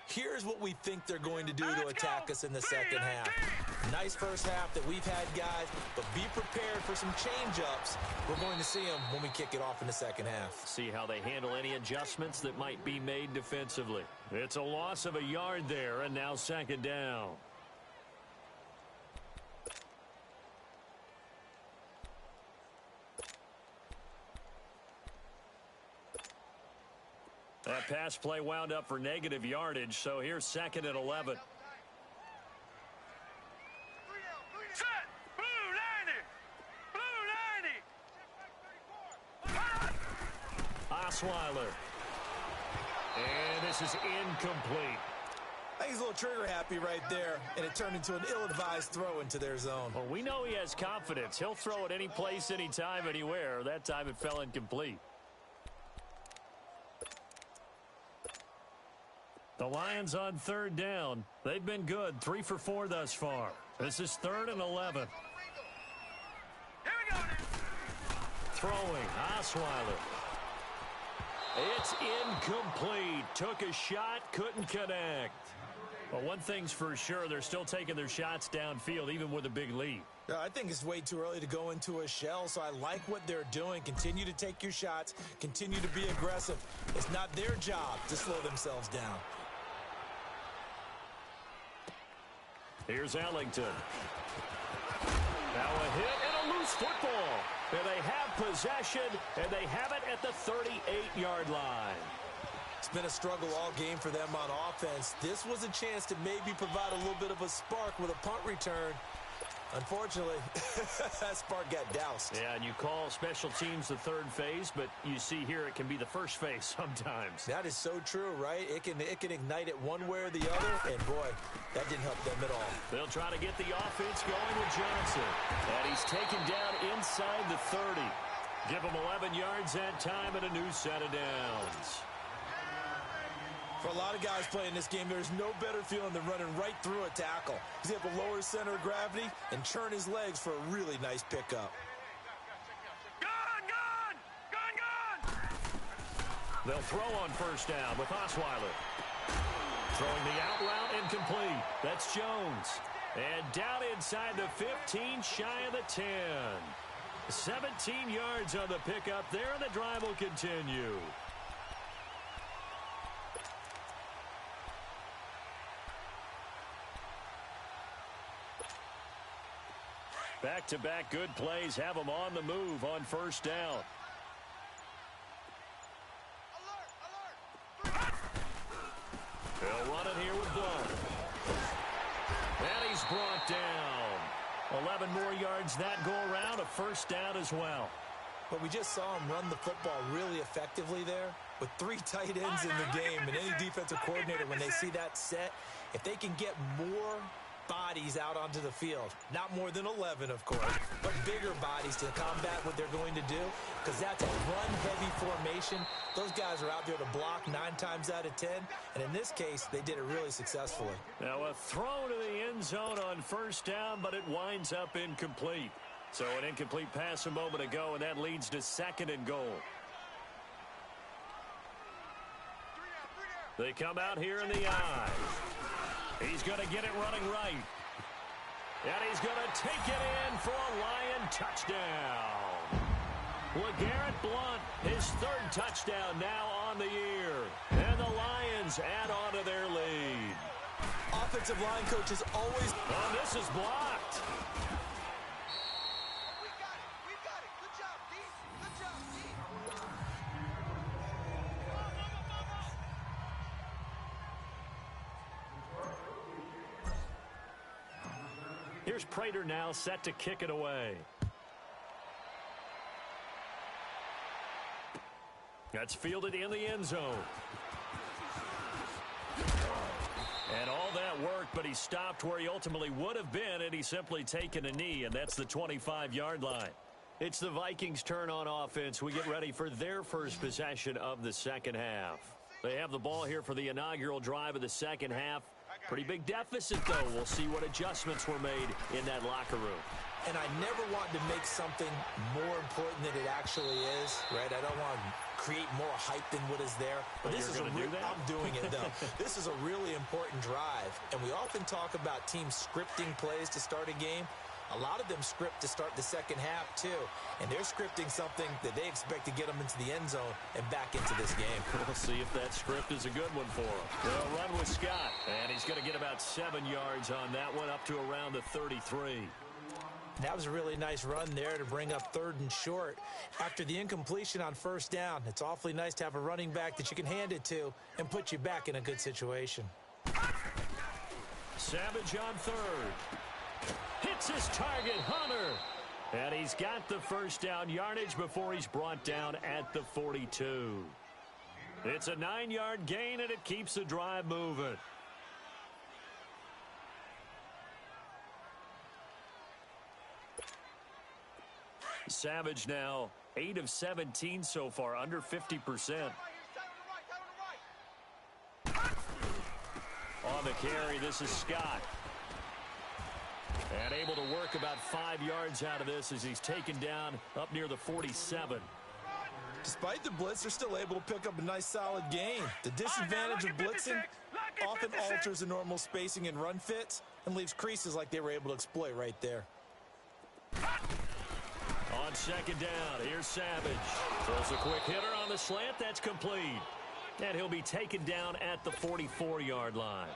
here's what we think they're going to do to attack us in the second half. Nice first half that we've had, guys, but be prepared for some change-ups. We're going to see them when we kick it off in the second half. See how they handle any adjustments that might be made defensively. It's a loss of a yard there, and now second down. That pass play wound up for negative yardage, so here's second and 11. Osweiler. And this is incomplete. I think he's a little trigger happy right there, and it turned into an ill-advised throw into their zone. Well, we know he has confidence. He'll throw it any place, anytime, anywhere. That time it fell incomplete. The Lions on third down. They've been good, 3 for 4 thus far. This is 3rd and 11. Throwing, Osweiler. It's incomplete. Took a shot, couldn't connect. Well, one thing's for sure, they're still taking their shots downfield, even with a big lead. Yeah, I think it's way too early to go into a shell, so I like what they're doing. Continue to take your shots. Continue to be aggressive. It's not their job to slow themselves down. Here's Ellington. Now a hit and a loose football. And they have possession, and they have it at the 38-yard line. It's been a struggle all game for them on offense. This was a chance to maybe provide a little bit of a spark with a punt return. Unfortunately, that spark got doused. Yeah, and you call special teams the third phase, but you see here it can be the first phase sometimes. That is so true, right? It can ignite it one way or the other, and boy, that didn't help them at all. They'll try to get the offense going with Johnson. And he's taken down inside the 30. Give him 11 yards that time and a new set of downs. For a lot of guys playing this game, there's no better feeling than running right through a tackle. He's able to lower his center of gravity and churn his legs for a really nice pickup. They'll throw on first down with Osweiler. Throwing the out route incomplete. That's Jones. And down inside the 15, shy of the 10. 17 yards on the pickup there, and the drive will continue. Back-to-back good plays have them on the move on first down. They'll run it here with Blount. And he's brought down. 11 more yards that go around, a first down as well. But we just saw him run the football really effectively there with 3 tight ends in the game. And any defensive coordinator, when they see that set, if they can get more bodies out onto the field, not more than 11, of course, but bigger bodies to combat what they're going to do, because that's a run-heavy formation. Those guys are out there to block 9 times out of 10, and in this case, they did it really successfully. Now a throw to the end zone on first down, but it winds up incomplete. So an incomplete pass a moment ago, and that leads to 2nd and goal. They come out here in the eye. He's going to get it running right. And he's going to take it in for a Lion touchdown. LeGarrette Blount, his third touchdown now on the year. And the Lions add on to their lead. Offensive line coaches always... Oh, this is blocked. We got it. Good job, D. Good job, D. Here's Prater now set to kick it away. That's fielded in the end zone. And all that work, but he stopped where he ultimately would have been, and he's simply taken a knee, and that's the 25-yard line. It's the Vikings' turn on offense. We get ready for their first possession of the second half. They have the ball here for the inaugural drive of the second half. Pretty big deficit, though. We'll see what adjustments were made in that locker room. And I never want to make something more important than it actually is, right? I don't want to create more hype than what is there. But this is I'm doing it, though. This is a really important drive. And we often talk about teams scripting plays to start a game. A lot of them script to start the second half, too. And they're scripting something that they expect to get them into the end zone and back into this game. We'll see if that script is a good one for them. They'll run with Scott. And he's going to get about 7 yards on that one, up to around the 33. That was a really nice run there to bring up 3rd and short. After the incompletion on first down, it's awfully nice to have a running back that you can hand it to and put you back in a good situation. Savage on 3rd. Hits his target, Hunter. And he's got the first down yardage before he's brought down at the 42. It's a 9-yard gain, and it keeps the drive moving. Savage now 8 of 17 so far, under 50%. On the carry, this is Scott. And able to work about 5 yards out of this as he's taken down up near the 47. Despite the blitz, they're still able to pick up a nice solid gain. The disadvantage of blitzing often alters the normal spacing and run fits and leaves creases like they were able to exploit right there. On second down, here's Savage. Throws a quick hitter on the slant. That's complete. And he'll be taken down at the 44-yard line.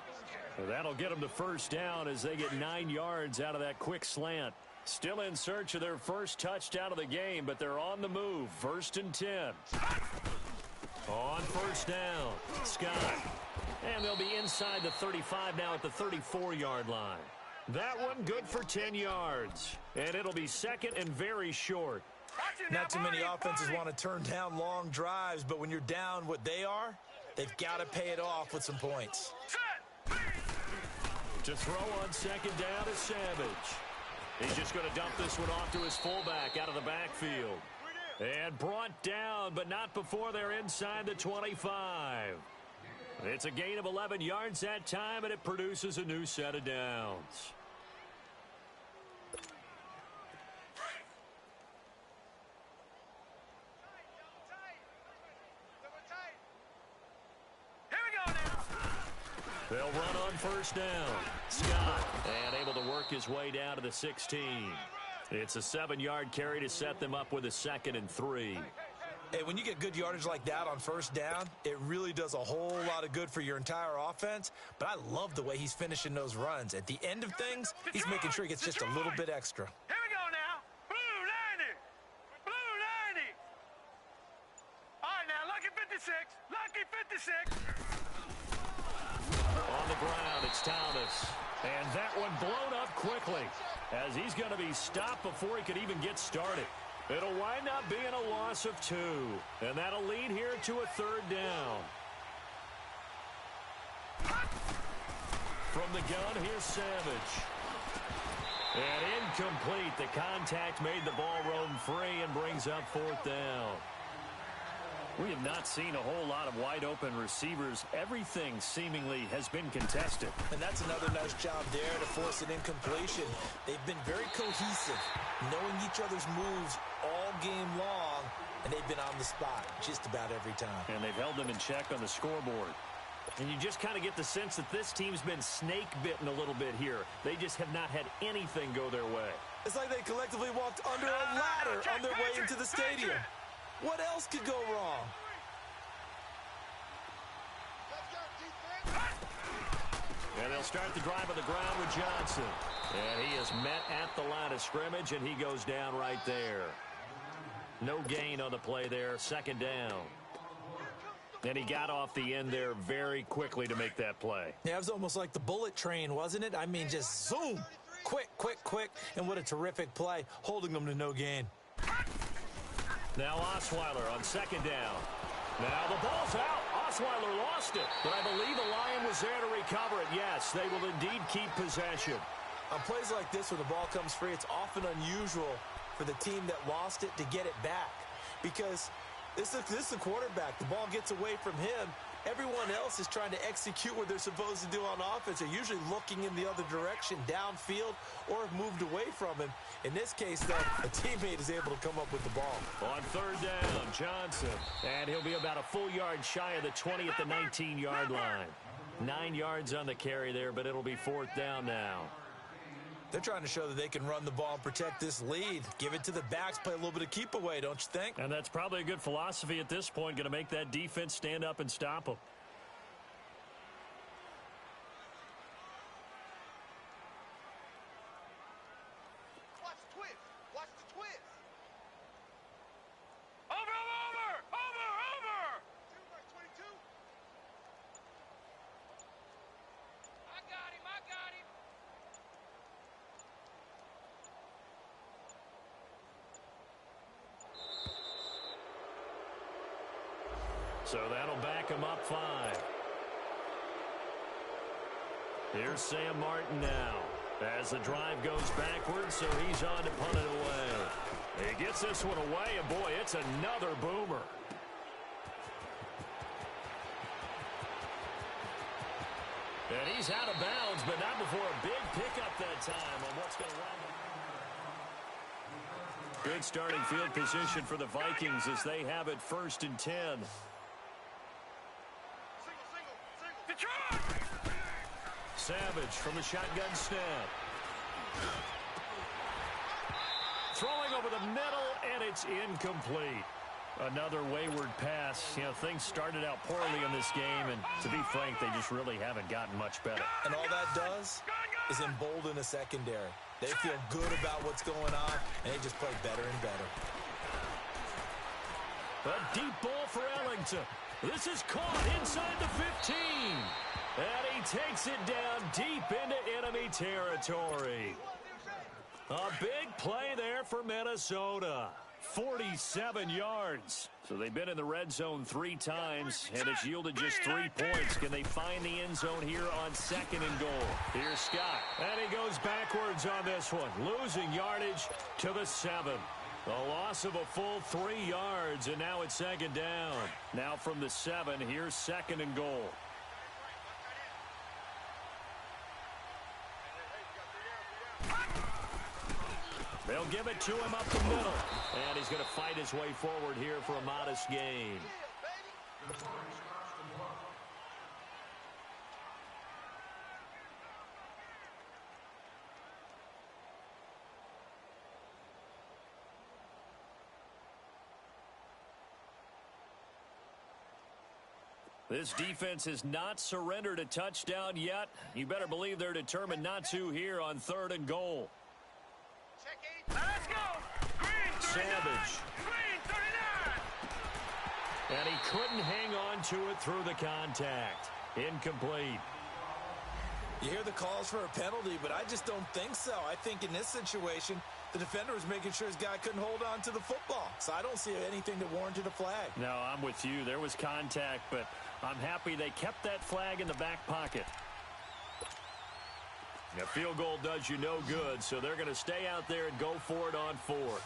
Well, that'll get them to first down as they get 9 yards out of that quick slant. Still in search of their first touchdown of the game, but they're on the move. 1st and 10. On first down, Scott. And they'll be inside the 35 now at the 34-yard line. That one good for 10 yards. And it'll be 2nd and very short. Not too many offenses want to turn down long drives, but when you're down what they are, they've got to pay it off with some points. To throw on second down is Savage. He's just going to dump this one off to his fullback out of the backfield. And brought down, but not before they're inside the 25. It's a gain of 11 yards that time, and it produces a new set of downs. They'll run on first down. Scott, and able to work his way down to the 16. It's a 7-yard carry to set them up with a 2nd and 3. Hey, when you get good yardage like that on first down, it really does a whole lot of good for your entire offense. But I love the way he's finishing those runs. At the end of things, he's making sure he gets just a little bit extra. Here we go now. Blue 90. Blue 90. All right, now, lucky 56. Lucky 56. On the ground, it's Thomas. And that one blown up quickly as he's going to be stopped before he could even get started. It'll wind up being a loss of 2. And that'll lead here to a 3rd down. From the gun, here's Savage. And incomplete. The contact made the ball roam free and brings up 4th down. We have not seen a whole lot of wide-open receivers. Everything seemingly has been contested. And that's another nice job there to force an incompletion. They've been very cohesive, knowing each other's moves all game long, and they've been on the spot just about every time. And they've held them in check on the scoreboard. And you just kind of get the sense that this team's been snake-bitten a little bit here. They just have not had anything go their way. It's like they collectively walked under a ladder on their way into the stadium. What else could go wrong? And they'll start the drive on the ground with Johnson. And he is met at the line of scrimmage, and he goes down right there. No gain on the play there, second down. And he got off the end there very quickly to make that play. Yeah, it was almost like the bullet train, wasn't it? I mean, just zoom. Quick, quick, quick. And what a terrific play, holding them to no gain. Now Osweiler on second down. Now the ball's out. Osweiler lost it. But I believe the Lion was there to recover it. Yes, they will indeed keep possession. On plays like this, when the ball comes free, it's often unusual for the team that lost it to get it back. Because this is the quarterback. The ball gets away from him. Everyone else is trying to execute what they're supposed to do on offense. They're usually looking in the other direction, downfield, or have moved away from him. In this case, though, a teammate is able to come up with the ball. On third down, Johnson. And he'll be about a full yard shy of the 20 at the 19-yard line. 9 yards on the carry there, but it'll be fourth down now. They're trying to show that they can run the ball and protect this lead. Give it to the backs, play a little bit of keep away, don't you think? And that's probably a good philosophy at this point, going to make that defense stand up and stop them. Watch the twist. Watch the twist. Over. 22. I got him. So that'll back him up 5. Here's Sam Martin now as the drive goes backwards, so he's on to punt it away. He gets this one away, and boy, it's another boomer. And he's out of bounds, but not before a big pickup that time on what's going to run. Good starting field position for the Vikings as they have it 1st and 10. Savage from the shotgun snap. Throwing over the middle, and it's incomplete. Another wayward pass. You know, things started out poorly in this game, and to be frank, they just really haven't gotten much better. And all that does is embolden the secondary. They feel good about what's going on, and they just play better and better. A deep ball for Ellington. This is caught inside the 15. And he takes it down deep into enemy territory. A big play there for Minnesota. 47 yards. So they've been in the red zone 3 times, and it's yielded just 3 points. Can they find the end zone here on 2nd and goal? Here's Scott. And he goes backwards on this one, losing yardage to the 7. A loss of a full 3 yards, and now it's 2nd down. Now from the 7, here's 2nd and goal. They'll give it to him up the middle. And he's going to fight his way forward here for a modest gain. This defense has not surrendered a touchdown yet. You better believe they're determined not to here on 3rd and goal. Let's go. Green 39. Savage. Green 39. And he couldn't hang on to it through the contact. Incomplete. You hear the calls for a penalty, but I just don't think so. I think in this situation, the defender was making sure his guy couldn't hold on to the football. So I don't see anything that warranted a flag. No, I'm with you. There was contact, but I'm happy they kept that flag in the back pocket. A field goal does you no good, so they're going to stay out there and go for it on 4th.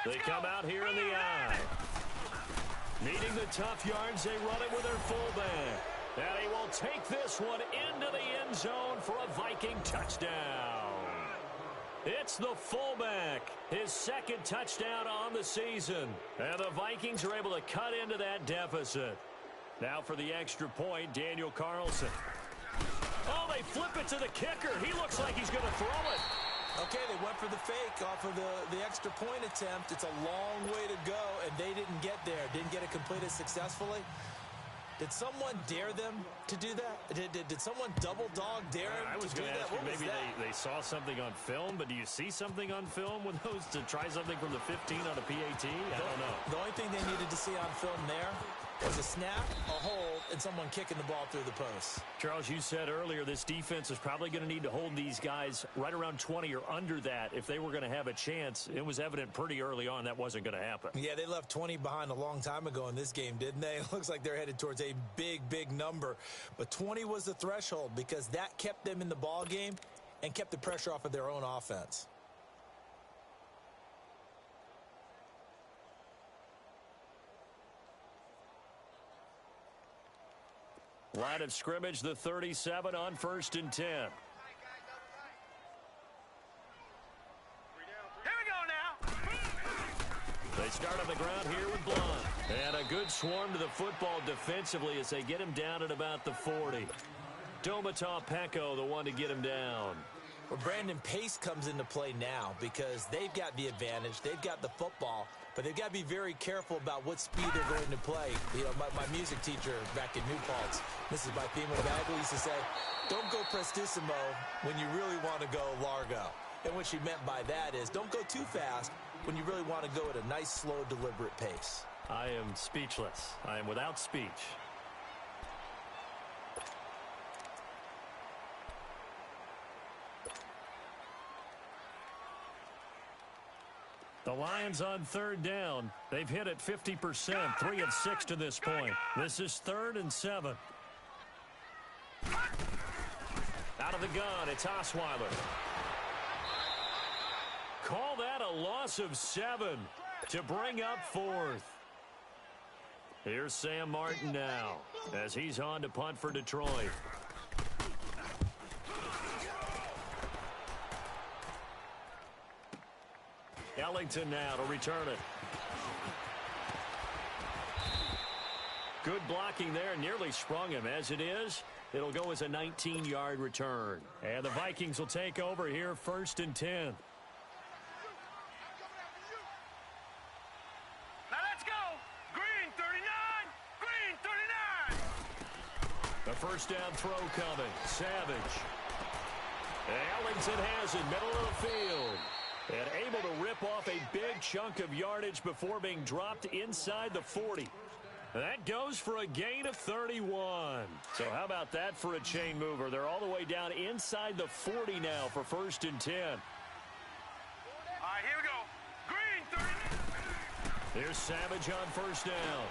They come out here in the eye. Needing the tough yards, they run it with their fullback. And he will take this one into the end zone for a Viking touchdown. It's the fullback, his second touchdown on the season. And the Vikings are able to cut into that deficit. Now for the extra point, Daniel Carlson. Oh, they flip it to the kicker. He looks like he's going to throw it. Okay, they went for the fake off of the extra point attempt. It's a long way to go, and they didn't get there. Didn't get it completed successfully. Did someone dare them to do that? Did someone double dog dare them I was to do going to that? ask you, maybe they saw something on film, but do you see something on film with those to try something from the 15 on a PAT? I don't know. The only thing they needed to see on film there was a snap, a hold, and someone kicking the ball through the post. Charles, you said earlier this defense is probably going to need to hold these guys right around 20 or under that if they were going to have a chance. It was evident pretty early on that wasn't going to happen. Yeah, they left 20 behind a long time ago in this game, didn't they? It looks like they're headed towards a big, big number. But 20 was the threshold because that kept them in the ball game and kept the pressure off of their own offense. Line of scrimmage, the 37 on 1st and 10. Here we go now. They start on the ground here with Blunt. And a good swarm to the football defensively as they get him down at about the 40. Domata Peko, the one to get him down. Well, Brandon, pace comes into play now because they've got the advantage. They've got the football, but they've got to be very careful about what speed they're going to play. You know, my music teacher back in New Paltz, Mrs. Bythema Bagley, used to say, don't go prestissimo when you really want to go largo. And what she meant by that is don't go too fast when you really want to go at a nice, slow, deliberate pace. I am speechless. I am without speech. The Lions on 3rd down. They've hit it 50%, 3 of 6 to this point. This is 3rd and 7. Out of the gun, it's Osweiler. Call that a loss of 7 to bring up 4th. Here's Sam Martin now as he's on to punt for Detroit. Ellington now to return it. Good blocking there, nearly sprung him. As it is, it'll go as a 19-yard return. And the Vikings will take over here 1st and 10. Now let's go. Green 39. Green 39. The first down throw coming. Savage. Ellington has it, middle of the field. And able to rip off a big chunk of yardage before being dropped inside the 40. That goes for a gain of 31. So how about that for a chain mover? They're all the way down inside the 40 now for 1st and 10. All right, here we go. Green 39. Here's Savage on 1st down.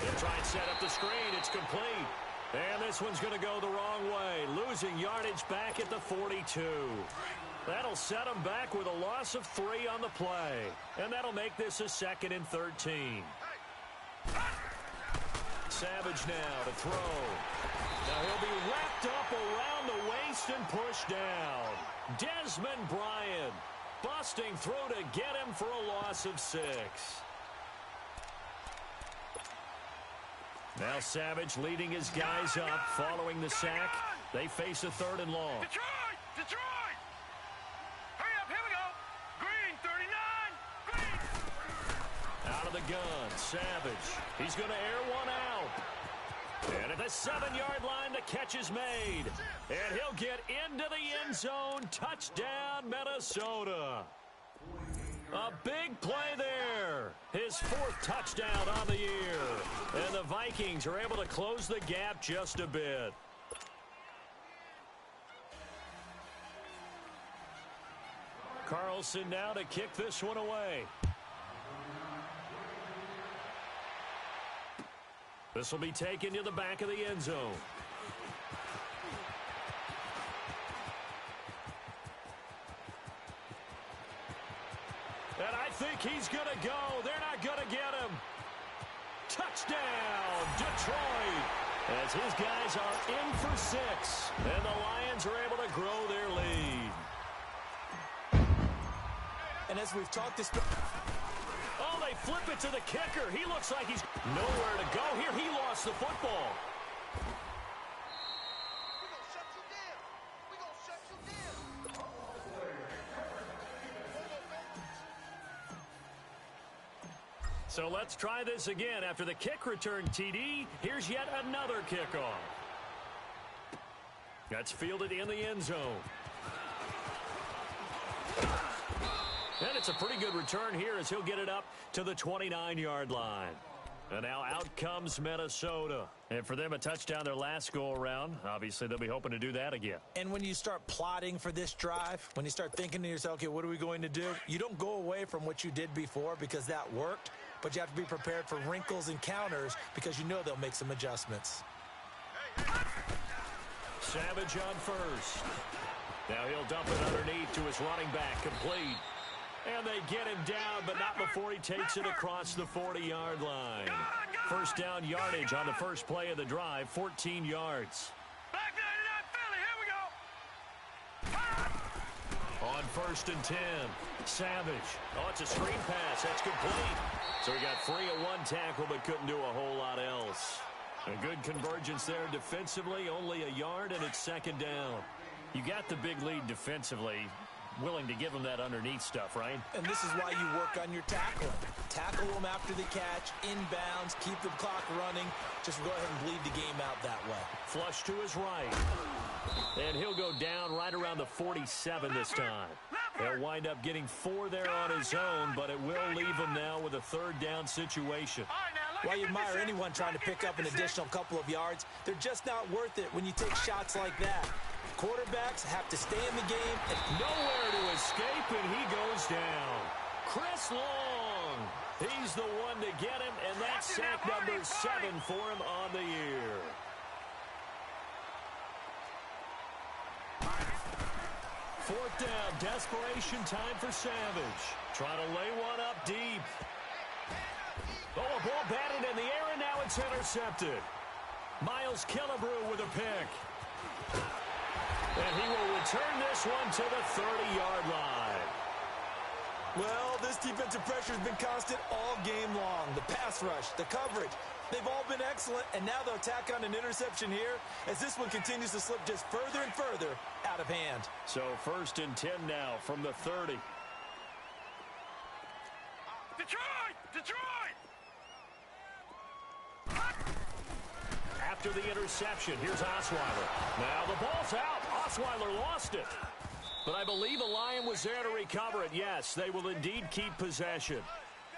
He'll try and set up the screen. It's complete. And this one's going to go the wrong way. Losing yardage back at the 42. That'll set them back with a loss of 3 on the play. And that'll make this a 2nd and 13. Savage now to throw. Now he'll be wrapped up around the waist and pushed down. Desmond Bryant busting through to get him for a loss of 6. Now Savage leading his guys up following the sack. They face a 3rd and long. Detroit! Hurry up, here we go. Green 39. Green. Out of the gun, Savage. He's going to air one out. And at the 7-yard line, the catch is made. And he'll get into the end zone. Touchdown, Minnesota. A big play there. His 4th touchdown on the year. And the Vikings are able to close the gap just a bit. Carlson now to kick this one away. This will be taken to the back of the end zone. And I think he's going to go. They're not going to get him. Touchdown, Detroit. As his guys are in for 6. And the Lions are able to grow their lead. And as we've talked this... Oh, they flip it to the kicker. He looks like he's nowhere to go here. He lost the football. So let's try this again. After the kick return TD, here's yet another kickoff. That's fielded in the end zone. And it's a pretty good return here as he'll get it up to the 29-yard line. And now out comes Minnesota. And for them, a touchdown their last go-around. Obviously, they'll be hoping to do that again. And when you start plotting for this drive, when you start thinking to yourself, okay, what are we going to do? You don't go away from what you did before because that worked, but you have to be prepared for wrinkles and counters because you know they'll make some adjustments. Savage on first. Now he'll dump it underneath to his running back, complete. And they get him down, but not before he takes it across the 40-yard line. First down yardage on the first play of the drive, 14 yards. Back 99 Philly, here we go. On first and 10, Savage. Oh, it's a screen pass. That's complete. So he got free of one tackle, but couldn't do a whole lot else. A good convergence there defensively, only a yard, and it's second down. You got the big lead defensively. Willing to give them that underneath stuff, right? And this is why you work on your tackling. Tackle them after the catch, inbounds, keep the clock running. Just go ahead and bleed the game out that way. Flush to his right. And he'll go down right around the 47 this time. He'll wind up getting 4 there on his own, but it will leave him now with a third down situation. While you admire anyone trying to pick up an additional couple of yards, they're just not worth it when you take shots like that. Quarterbacks have to stay in the game. Nowhere to escape, and he goes down. Chris Long, he's the one to get him, and that's sack number 7 for him on the year. Fourth down, desperation time for Savage. Trying to lay one up deep. Oh, a ball batted in the air, and now it's intercepted. Miles Killebrew with a pick. And he will return this one to the 30-yard line. Well, this defensive pressure has been constant all game long. The pass rush, the coverage, they've all been excellent, and now they'll tack on an interception here as this one continues to slip just further and further out of hand. So first and 10 now from the 30. Detroit! Detroit! After the interception, here's Osweiler. Now the ball's out. Osweiler lost it. But I believe a Lion was there to recover it. Yes, they will indeed keep possession.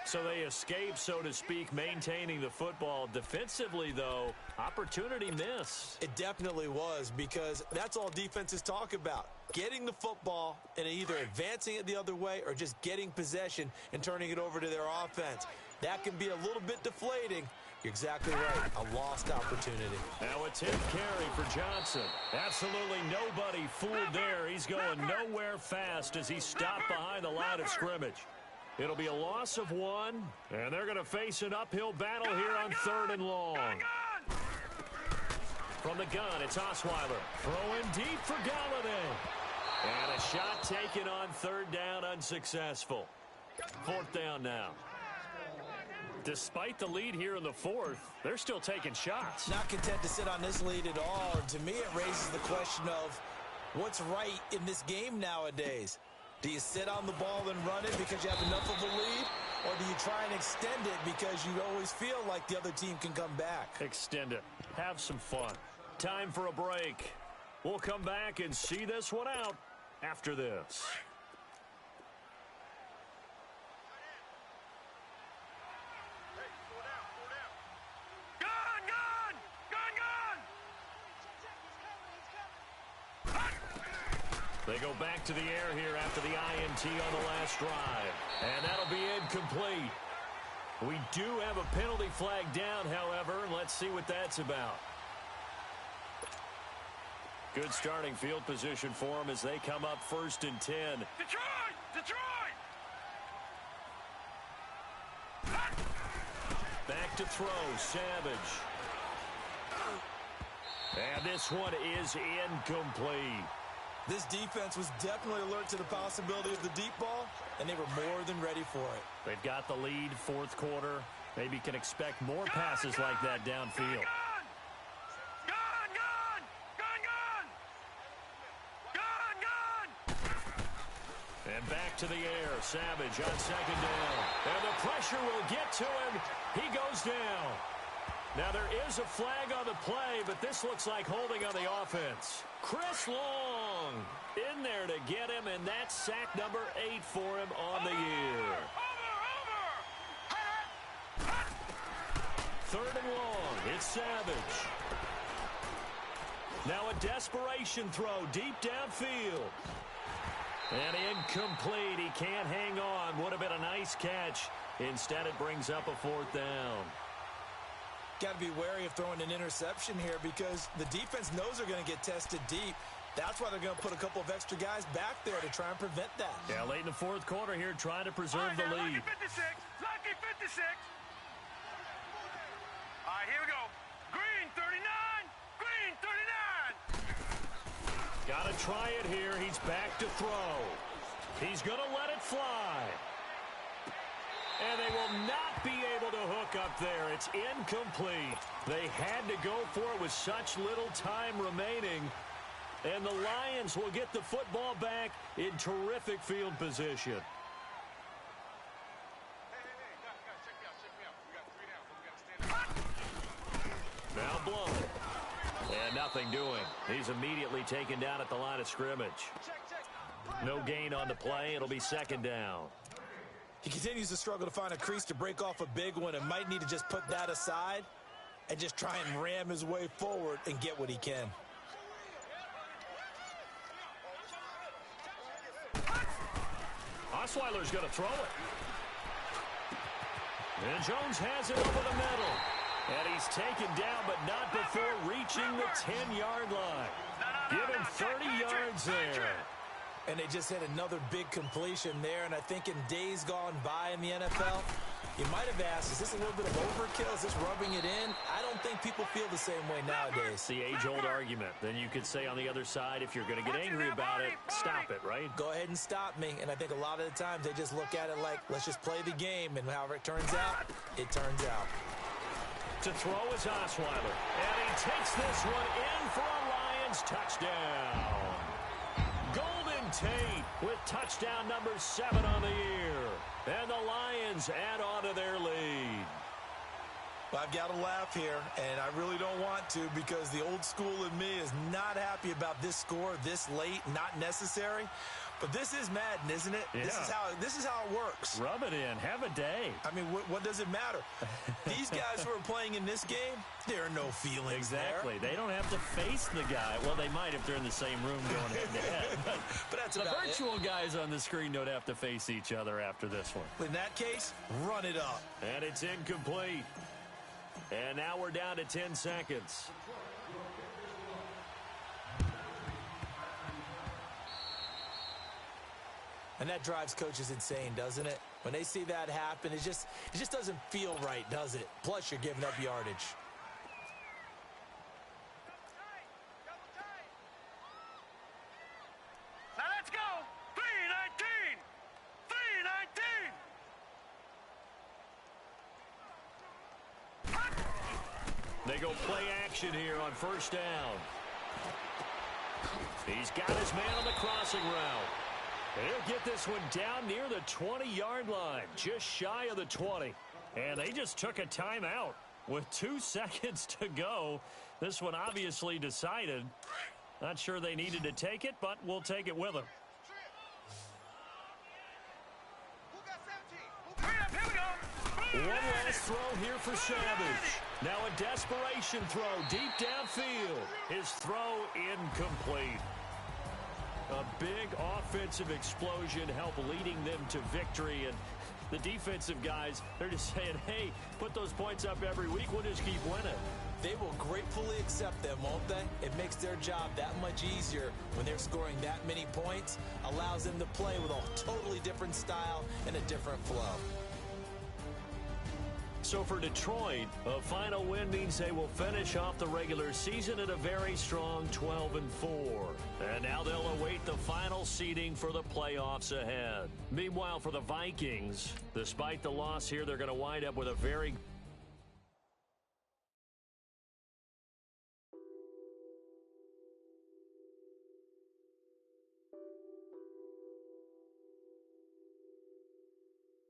So they escape, so to speak, maintaining the football. Defensively, though, opportunity miss. It definitely was, because that's all defenses talk about. Getting the football and either advancing it the other way or just getting possession and turning it over to their offense. That can be a little bit deflating. You're exactly right. A lost opportunity. Now a 10th carry for Johnson. Absolutely nobody fooled there. He's going nowhere fast as he stopped behind the line of scrimmage. It'll be a loss of 1, and they're going to face an uphill battle here on 3rd and long. From the gun, it's Osweiler. Throwing deep for Galladay. And a shot taken on 3rd down, unsuccessful. 4th down now. Despite the lead here in the 4th, they're still taking shots. Not content to sit on this lead at all. And to me, it raises the question of what's right in this game nowadays. Do you sit on the ball and run it because you have enough of a lead? Or do you try and extend it because you always feel like the other team can come back? Extend it. Have some fun. Time for a break. We'll come back and see this one out after this. They go back to the air here after the INT on the last drive. And that'll be incomplete. We do have a penalty flag down, however. Let's see what that's about. Good starting field position for them as they come up 1st and 10. Detroit! Detroit! Back to throw, Savage. And this one is incomplete. This defense was definitely alert to the possibility of the deep ball, and they were more than ready for it. They've got the lead, fourth quarter. Maybe can expect more passes like that downfield. And back to the air. Savage on second down. And the pressure will get to him. He goes down. Now there is a flag on the play, but this looks like holding on the offense. Chris Long in there to get him, and that's sack number 8 for him on the year. Third and long. It's Savage. Now a desperation throw deep downfield. And incomplete. He can't hang on. Would have been a nice catch. Instead, it brings up a fourth down. Got to be wary of throwing an interception here because the defense knows they're going to get tested deep. That's why they're going to put a couple of extra guys back there to try and prevent that. Yeah, late in the fourth quarter here, trying to preserve the lead. Lucky 56. Lucky 56. All right, here we go. Green 39. Green 39. Got to try it here. He's back to throw. He's going to let it fly. And they will not be able to hook up there. It's incomplete. They had to go for it with such little time remaining. And the Lions will get the football back in terrific field position. Now Blount. And nothing doing. He's immediately taken down at the line of scrimmage. No gain on the play. It'll be second down. He continues to struggle to find a crease to break off a big one and might need to just put that aside and just try and ram his way forward and get what he can. Osweiler's going to throw it. And Jones has it over the middle. And he's taken down, but not before reaching the 10-yard line. Give him 30 yards there. And they just hit another big completion there. And I think in days gone by in the NFL, you might have asked, is this a little bit of overkill? Is this rubbing it in? I don't think people feel the same way nowadays. It's the age-old argument. Then you could say on the other side, if you're going to get angry about it, stop it, right? Go ahead and stop me. And I think a lot of the times they just look at it like, let's just play the game. And however it turns out, it turns out. To throw is Osweiler. And he takes this one in for a Lions touchdown. Golden Tate with touchdown number 7 on the year. And the Lions add on to their lead. Well, I've got to laugh here, and I really don't want to because the old school in me is not happy about this score this late, not necessary. But this is Madden, isn't it? Yeah. This is how it works. Rub it in. Have a day. I mean, what does it matter? These guys who are playing in this game, there are no feelings Exactly. there. They don't have to face the guy. Well, they might if they're in the same room going head-to-head. But that's the about virtual guys on the screen don't have to face each other after this one. In that case, run it up. And it's incomplete. And now we're down to 10 seconds. And that drives coaches insane, doesn't it? When they see that happen, it just doesn't feel right, does it? Plus, you're giving up yardage. Now let's go. 319. 319. They go play action here on first down. He's got his man on the crossing route. And he'll get this one down near the 20-yard line, just shy of the 20. And they just took a timeout with 2 seconds to go. This one obviously decided. Not sure they needed to take it, but we'll take it with them. One last throw here for Savage. Now a desperation throw deep downfield. His throw incomplete. A big offensive explosion helped leading them to victory. And the defensive guys, they're just saying, hey, put those points up every week. We'll just keep winning. They will gratefully accept them, won't they? It makes their job that much easier when they're scoring that many points. Allows them to play with a totally different style and a different flow. So for Detroit, a final win means they will finish off the regular season at a very strong 12-4. And now they'll await the final seeding for the playoffs ahead. Meanwhile, for the Vikings, despite the loss here, they're going to wind up with a very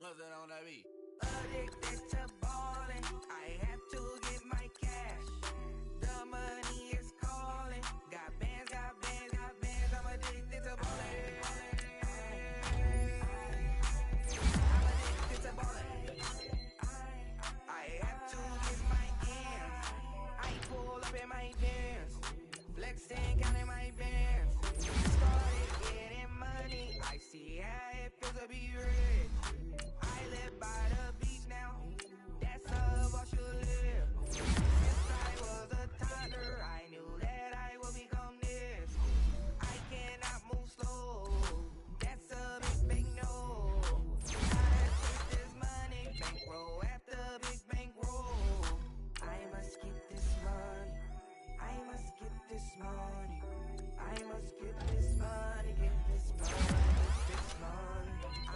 Nothing on that beat. Addicted to ballin', I have to get my cash. The money is calling. Got bands, got bands, got bands. I'm addicted to ballin'. I'm addicted to ballin'. I have to get my ends. I pull up in my Benz, flexing, counting my bands. Started getting money. I see how it feels to be rich. I live by the beach now, that's how I should live. Since I was a toddler, I knew that I would become this. I cannot move slow, that's a big no. Gotta chase this money, bankroll after big bankroll. I must get this money, I must get this money, I must get this money, get this money, get this money. I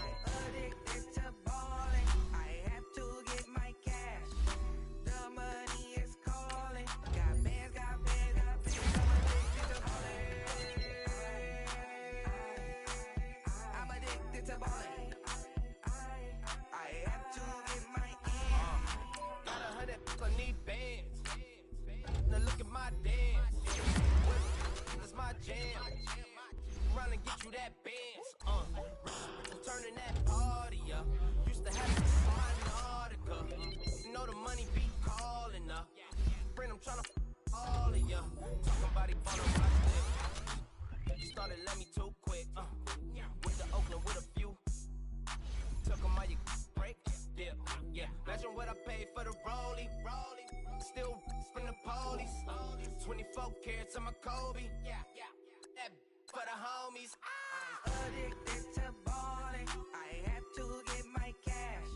addicted to ballin', I have to get my cash. The money is calling. Got bands, got bands, got bands. I'm addicted to ballin'. I'm addicted to ballin'. I have to get my ends. Got 100, I need bands. Now look at my dance. That's my jam. Run and get you that bands. Turning that party up. Used to have this on my Nautica. You know the money be calling up. Friend, I'm tryna all of ya. Talking about it, wanna watch this. Started let me too quick. With the Oakland with a few. Took 'em all you break. Dip. Yeah. Imagine what I paid for the rollie. Still from the police. 24 carats on my Kobe. Yeah. That for the homies. Addicted to ballin', I have to get my cash.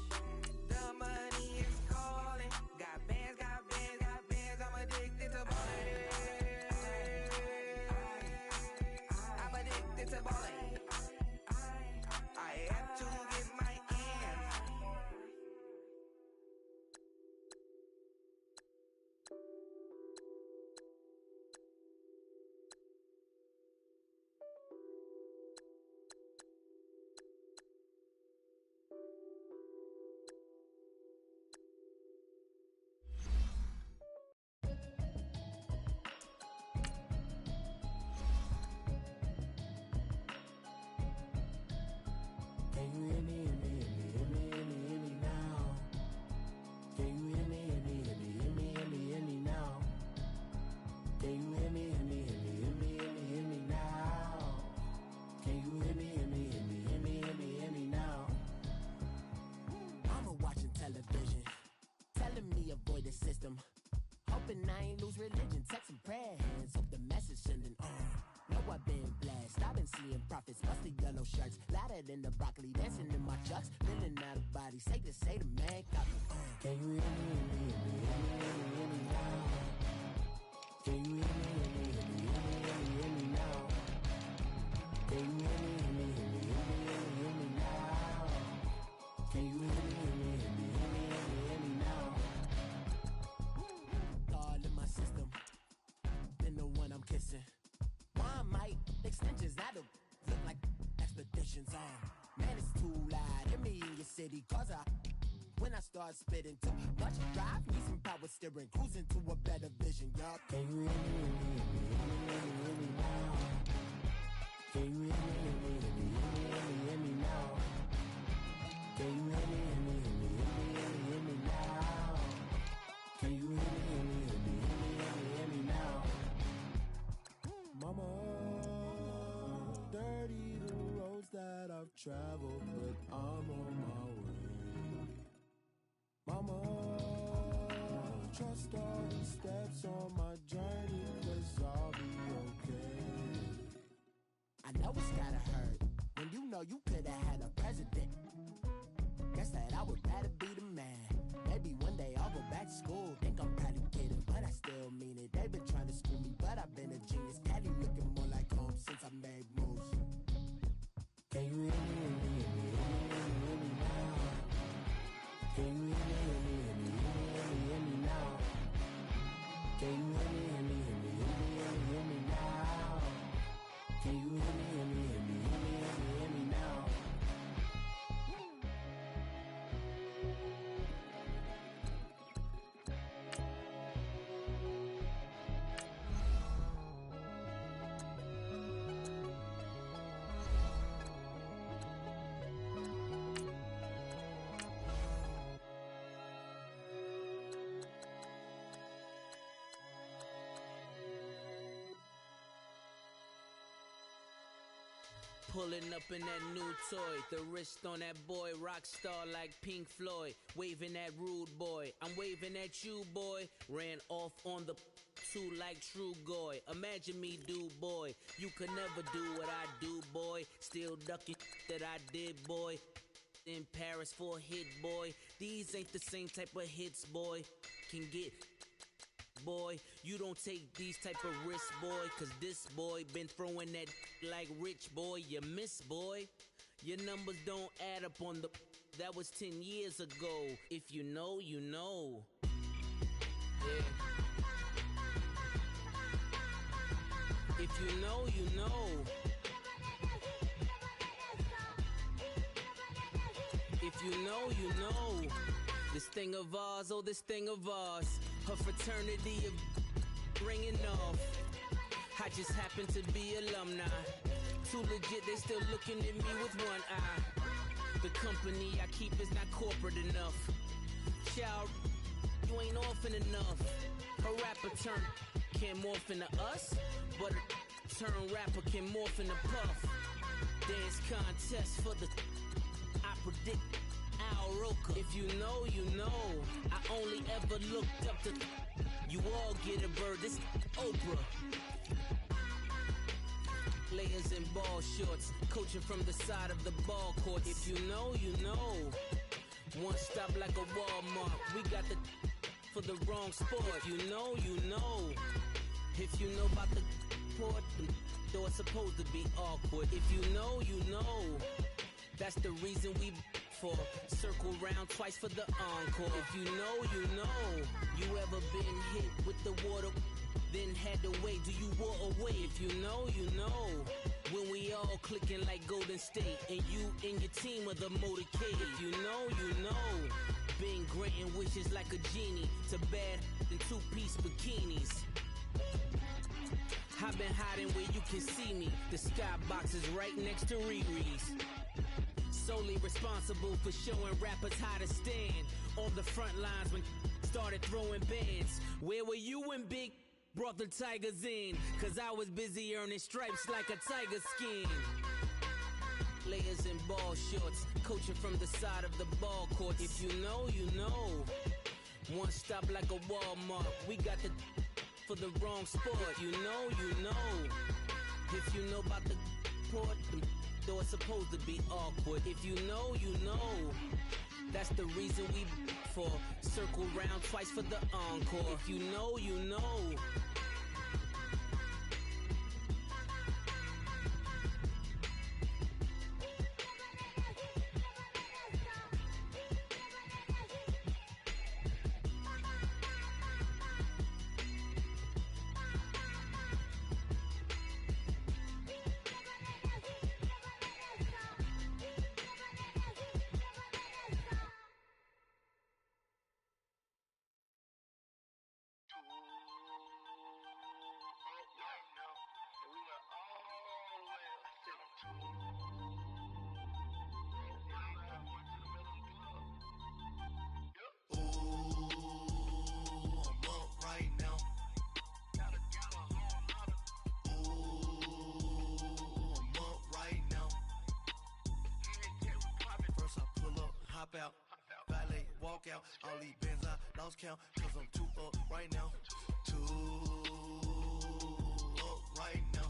The money is calling. Got bands, got bands, got bands. I'm addicted to ballin'. I'm addicted to ballin'. I have to get my ends. Can you hear me, hear me, hear me, hear me, hear me, hear me now? Can you hear me, hear me, hear me, hear me, hear me, hear me now? Can you hear me, hear me, hear me, hear me, hear me, hear me now? Can you hear me, hear me, hear me, hear me, hear me, hear me now? Mama watching television, telling me avoid the system. Hoping I ain't lose religion, texting prayer hands, hope the message sending on. Know I've been blessed, I've been seeing prophets, musty yellow shirts, louder than the broccoli, dancing in my chucks, feeling out of body, safe to say the man got me on. Can you hear me, hear me, hear me, hear me, hear me, hear me now? Can you hear me, hear me, hear me, hear me, hear me, hear me now? Can you hear me, hear me, hear me, hear me, hear me, hear me now? Can you hear me, hear me, hear me, hear me, hear me, hear me now? All in my system, been the one I'm kissing. One might extensions that'll look like expeditions on. Man, it's too loud in me in your city, cause when I start spitting too much drive, need some power steering, cruising to a better vision, yup. Can you hear me, hear me, hear me, hear me, hear me, hear me now? Can you hear me, hear me, hear me, hear me, hear me, hear me now? Can you hear me, hear me, hear me, hear me, hear me, hear me now? Can you hear me, hear me, hear me, hear me, hear me, hear me now? Mama, dirty the roads that I've traveled, but I'm on my way. Mama, trust all the steps on my journey, 'cause I'll be okay. I know it's gotta hurt when you know you could've had a president. Guess that I would rather be the man. Maybe one day school. Think I'm probably kidding, but I still mean it. They been trying to screw me, but I've been a genius. Cali looking more like home since I made moves. Can you hear me, hear me, hear me, hear me now? Can you hear me, hear me, hear me, hear me now? Can you hear me, hear me, hear me, hear me now? Can you hear me, hear me, hear me, hear me now? Pulling up in that new toy, the wrist on that boy, rock star like Pink Floyd, waving at rude boy, I'm waving at you boy, ran off on the two like True Goy, imagine me do boy, you could never do what I do boy, still ducking that I did boy, in Paris for a hit boy, these ain't the same type of hits boy, can get boy, you don't take these type of risks boy, cause this boy been throwing that like rich boy, you miss boy, your numbers don't add up on the, that was 10 years ago, if you know, you know, yeah. If you know, you know. If you know, you know. This thing of ours, oh this thing of ours, her fraternity of ringing off. I just happen to be alumni. Too legit, they still looking at me with one eye. The company I keep is not corporate enough. Child, you ain't orphan enough. A rapper turn can't morph into us, but a turn rapper can morph into Puff. Dance contest for the, I predict Al Roker. If you know, you know. I only ever looked up to, you all get a bird, this Oprah. Layers in ball shorts, coaching from the side of the ball court. If you know, you know. One stop like a Walmart, we got the for the wrong sport. If you know, you know. If you know about the port, though it's supposed to be awkward. If you know, you know. That's the reason we for circle round twice for the encore. If you know, you know. You ever been hit with the water, then had to wait? Do you walk away? If you know, you know. When we all clicking like Golden State, and you and your team are the motorcade. If you know, you know. Been granting wishes like a genie to bad in two-piece bikinis. I've been hiding where you can see me. The skybox is right next to Riri's. Solely responsible for showing rappers how to stand on the front lines when started throwing bands. Where were you when Big brought the Tigers in? Cause I was busy earning stripes like a tiger skin. Layers in ball shorts, coaching from the side of the ball court. If you know, you know. One stop like a Walmart, we got the for the wrong sport. You know, you know. If you know about the port, though it's supposed to be awkward. If you know, you know. That's the reason we for circle round twice for the encore. If you know, you know. Out, valet, walk out, I'll leave Benz, I lost count, cause I'm too up right now, too up right now,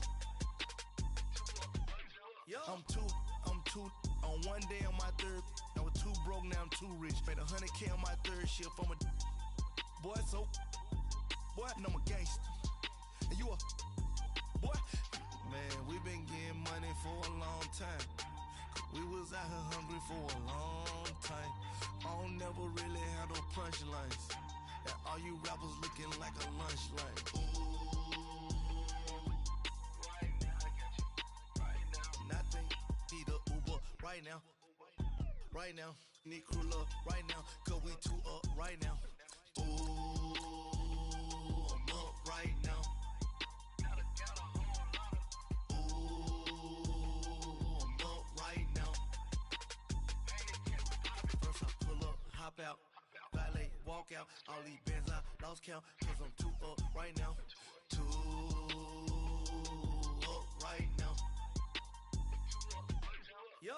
I'm too, on one day on my third, I was too broke, now I'm too rich, made 100K on my third shift, I'm a, boy, so boy, and I'm a gangster. And you a boy. Man, we been getting money for a long time. We was out here hungry for a long time. I don't never really have no punchlines. And all you rappers looking like a lunch line. Right now, I got you. Right now, nothing. Need a Uber right now. Right now, need crew love right now. Cause we two up right now. Ooh, I'm up right now. Ooh, I'm up right now. First I pull up, hop out, valet, walk out. All these bands I lost count. Cause I'm two up right now. Two up right now. Yeah,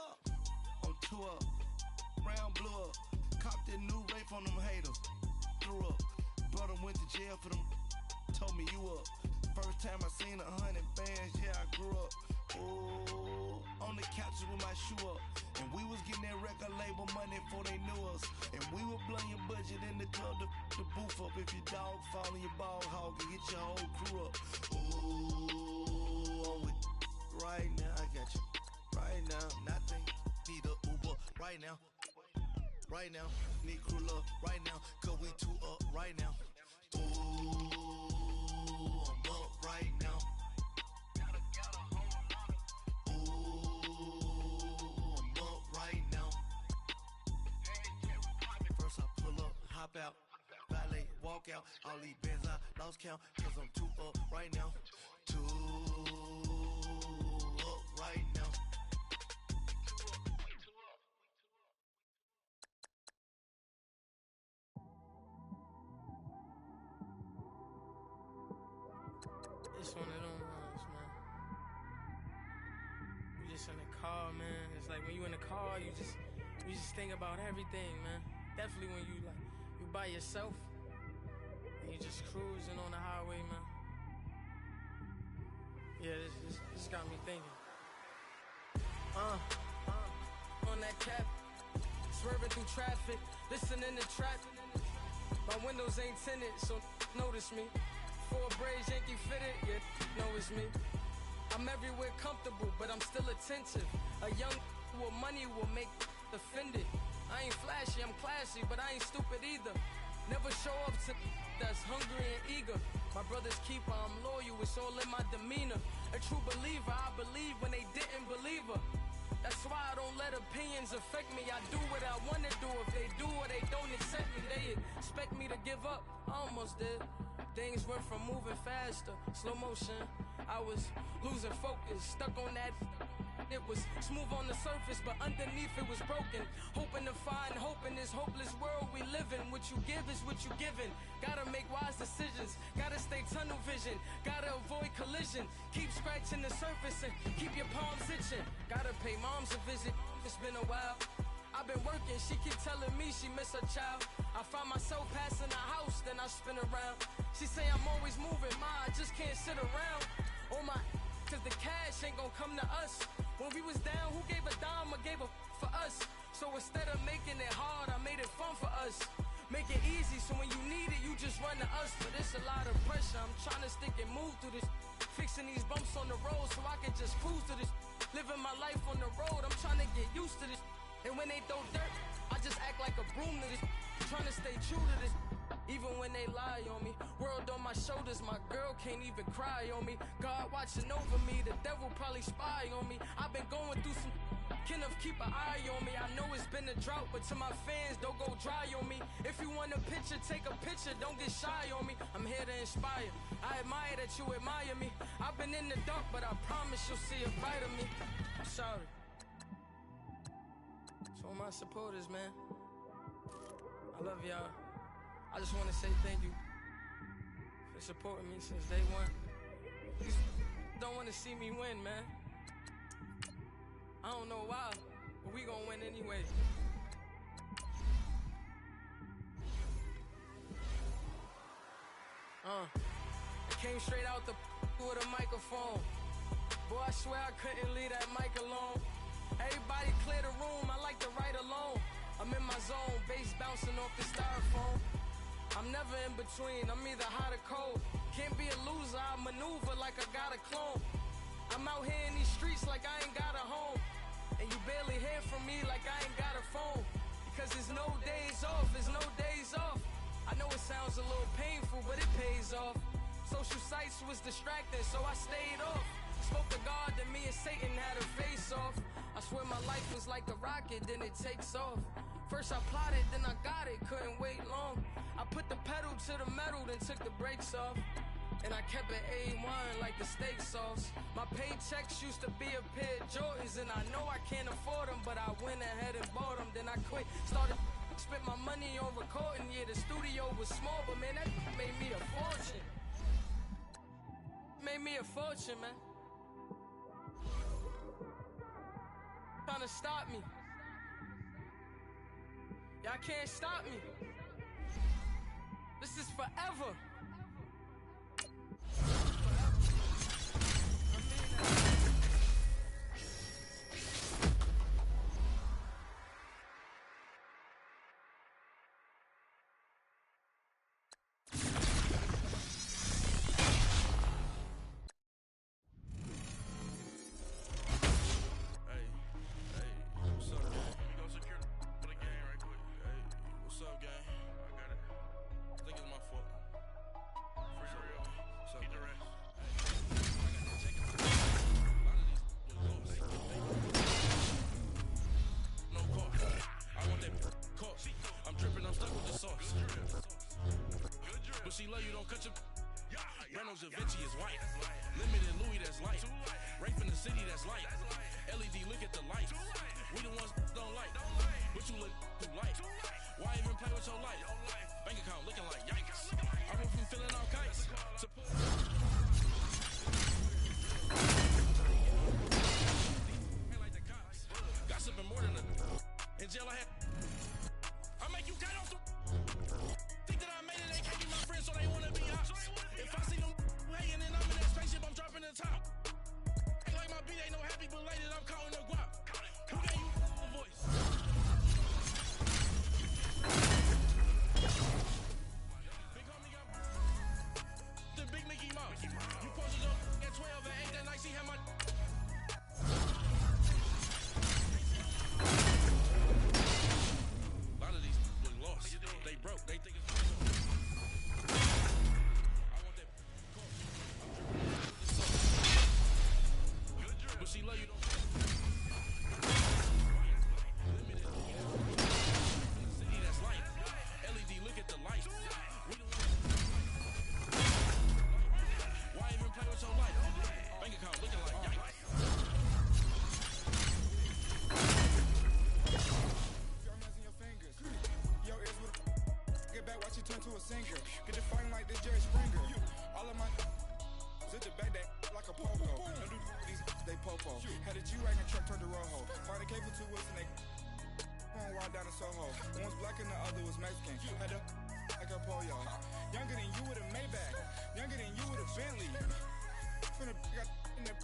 I'm two up. Round blew up. Copped that new rape on them haters. Threw up. Brother went to jail for them. Told me you up. First time I seen 100 bands, yeah, I grew up. Ooh, on the couches with my shoe up. And we was getting that record label money before they knew us. And we were blowing your budget in the club to boof up. If your dog fall in your ball hog and get your whole crew up. Ooh, I'm with right now, I got you. Right now, nothing. Need a Uber right now. Right now, need crew love right now. Cause we two up right now. Ooh, I'm up right now. Ooh, I'm up right now. First I pull up, hop out, valet, walk out. All these bands I lost count. Cause I'm two up right now. Two up right now. It's one of them ones, man. You just in the car, man. It's like when you in the car, you just think about everything, man. Definitely when you by yourself and you just cruising on the highway, man. Yeah, this got me thinking. On that cap, swerving through traffic, listening to trap. My windows ain't tinted, so notice me. For a braids, Yankee fitted, yeah, know it's me. I'm everywhere comfortable, but I'm still attentive. A young with money will make offended. I ain't flashy, I'm classy, but I ain't stupid either. Never show up to that's hungry and eager. My brother's keeper, I'm loyal, it's all in my demeanor. A true believer, I believe when they didn't believe her. That's why I don't let opinions affect me. I do what I wanna do. If they do or they don't accept me, they expect me to give up. I almost did. Things went from moving faster, slow motion. I was losing focus, stuck on that. It was smooth on the surface, but underneath it was broken. Hoping to find hope in this hopeless world we live in. What you give is what you given. Gotta make wise decisions. Gotta stay tunnel vision. Gotta avoid collision. Keep scratching the surface and keep your palms itching. Gotta pay moms a visit. It's been a while. I've been working, she keep telling me she miss her child. I find myself passing the house, then I spin around. She say I'm always moving, I just can't sit around. On my, cause the cash ain't gon' come to us. When we was down, who gave a dime or gave a for us? So instead of making it hard, I made it fun for us. Make it easy, so when you need it, you just run to us. But it's a lot of pressure, I'm trying to stick and move through this. Fixing these bumps on the road so I can just cruise to this. Living my life on the road, I'm trying to get used to this. And when they throw dirt, I just act like a broom to this. Trying to stay true to this. Even when they lie on me. World on my shoulders, my girl can't even cry on me. God watching over me, the devil probably spy on me. I've been going through some Kenneth, keep an eye on me. I know it's been a drought, but to my fans, don't go dry on me. If you want a picture, take a picture, don't get shy on me. I'm here to inspire. I admire that you admire me. I've been in the dark, but I promise you'll see a bright of me. I'm sorry. So my supporters, man, I love y'all. I just want to say thank you for supporting me since day one. You don't want to see me win, man. I don't know why, but we gonna win anyway. I came straight out the with a microphone. Boy, I swear I couldn't leave that mic alone. Everybody clear the room, I like to write alone. I'm in my zone, bass bouncing off the styrofoam. I'm never in between, I'm either hot or cold. Can't be a loser, I maneuver like I got a clone. I'm out here in these streets like I ain't got a home. And you barely hear from me like I ain't got a phone. Because there's no days off, there's no days off. I know it sounds a little painful, but it pays off. Social sites was distracting, so I stayed off. Spoke to God, then me and Satan had a face off. I swear my life was like a rocket, then it takes off. First I plotted, then I got it, couldn't wait long. I put the pedal to the metal, then took the brakes off. And I kept it A1 like the steak sauce. My paychecks used to be a pair of Jordans, and I know I can't afford them, but I went ahead and bought them. Then I quit, started spent my money on recording. Yeah, the studio was small, but man, that made me a fortune. Made me a fortune, man. Trying to stop me. Y'all can't stop me. This is forever. She love you, don't cut your Reynolds Da Vinci is white. Limited Louis, that's light. Rape in the city, that's light. LED, look at the lights. We the ones don't like. But you look too light. Why even play with your life? Bank account looking like yikes. I went from feeling all kites to put like the cops. Gossiping more than a in jail I had. I make you cut off the think that I made it, they can't be my friends, so they wanna be ops. If I see them hating and I'm in that spaceship, I'm dropping the top. Ain't like my beat ain't no happy, but later I'm counting the guap. Who gave you a voice? Big homie got the big Mickey Mouse. You posted up at 12 and 8 that night, she had my a lot of these look lost. They broke, they think it's but she love you, don't limited in the city that's light. LED, look at the lights. We the ones. Why even play with your life? Bank account looking like yikes. Your hands in your fingers. Your ears with get back, watch you turn to a singer. Get to fighting like this Jerry Springer. All of my zip the back that like a popo. No do these they popo. Had a G-Wagon truck turned to Rojo. Find a cable 2 wheels and they on ride down to Soho. One was black and the other was Mexican. Had a like a pollo. Younger than you with a Maybach. Younger than you with a Bentley. From the got in the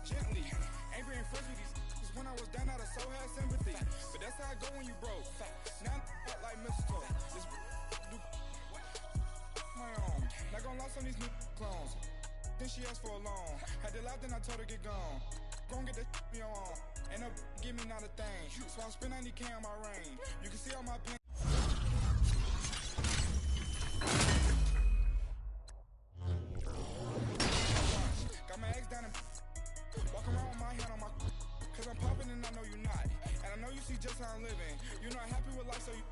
gently. Angry and fresh with these when I was down out of soul had sympathy. But that's how I go when you broke. Now I'm like mistletoe. This do my own. Not gonna lost on these new clones. Then she asked for a loan. Had to laugh, then I told her get gone. Gon' get that me on. Ain't no give me not a thing. So I spend 90K on my rain. You can see all my pain. Got my ex down and walk around with my hand on my cause I'm popping and I know you not. And I know you see just how I'm living. You're not happy with life, so you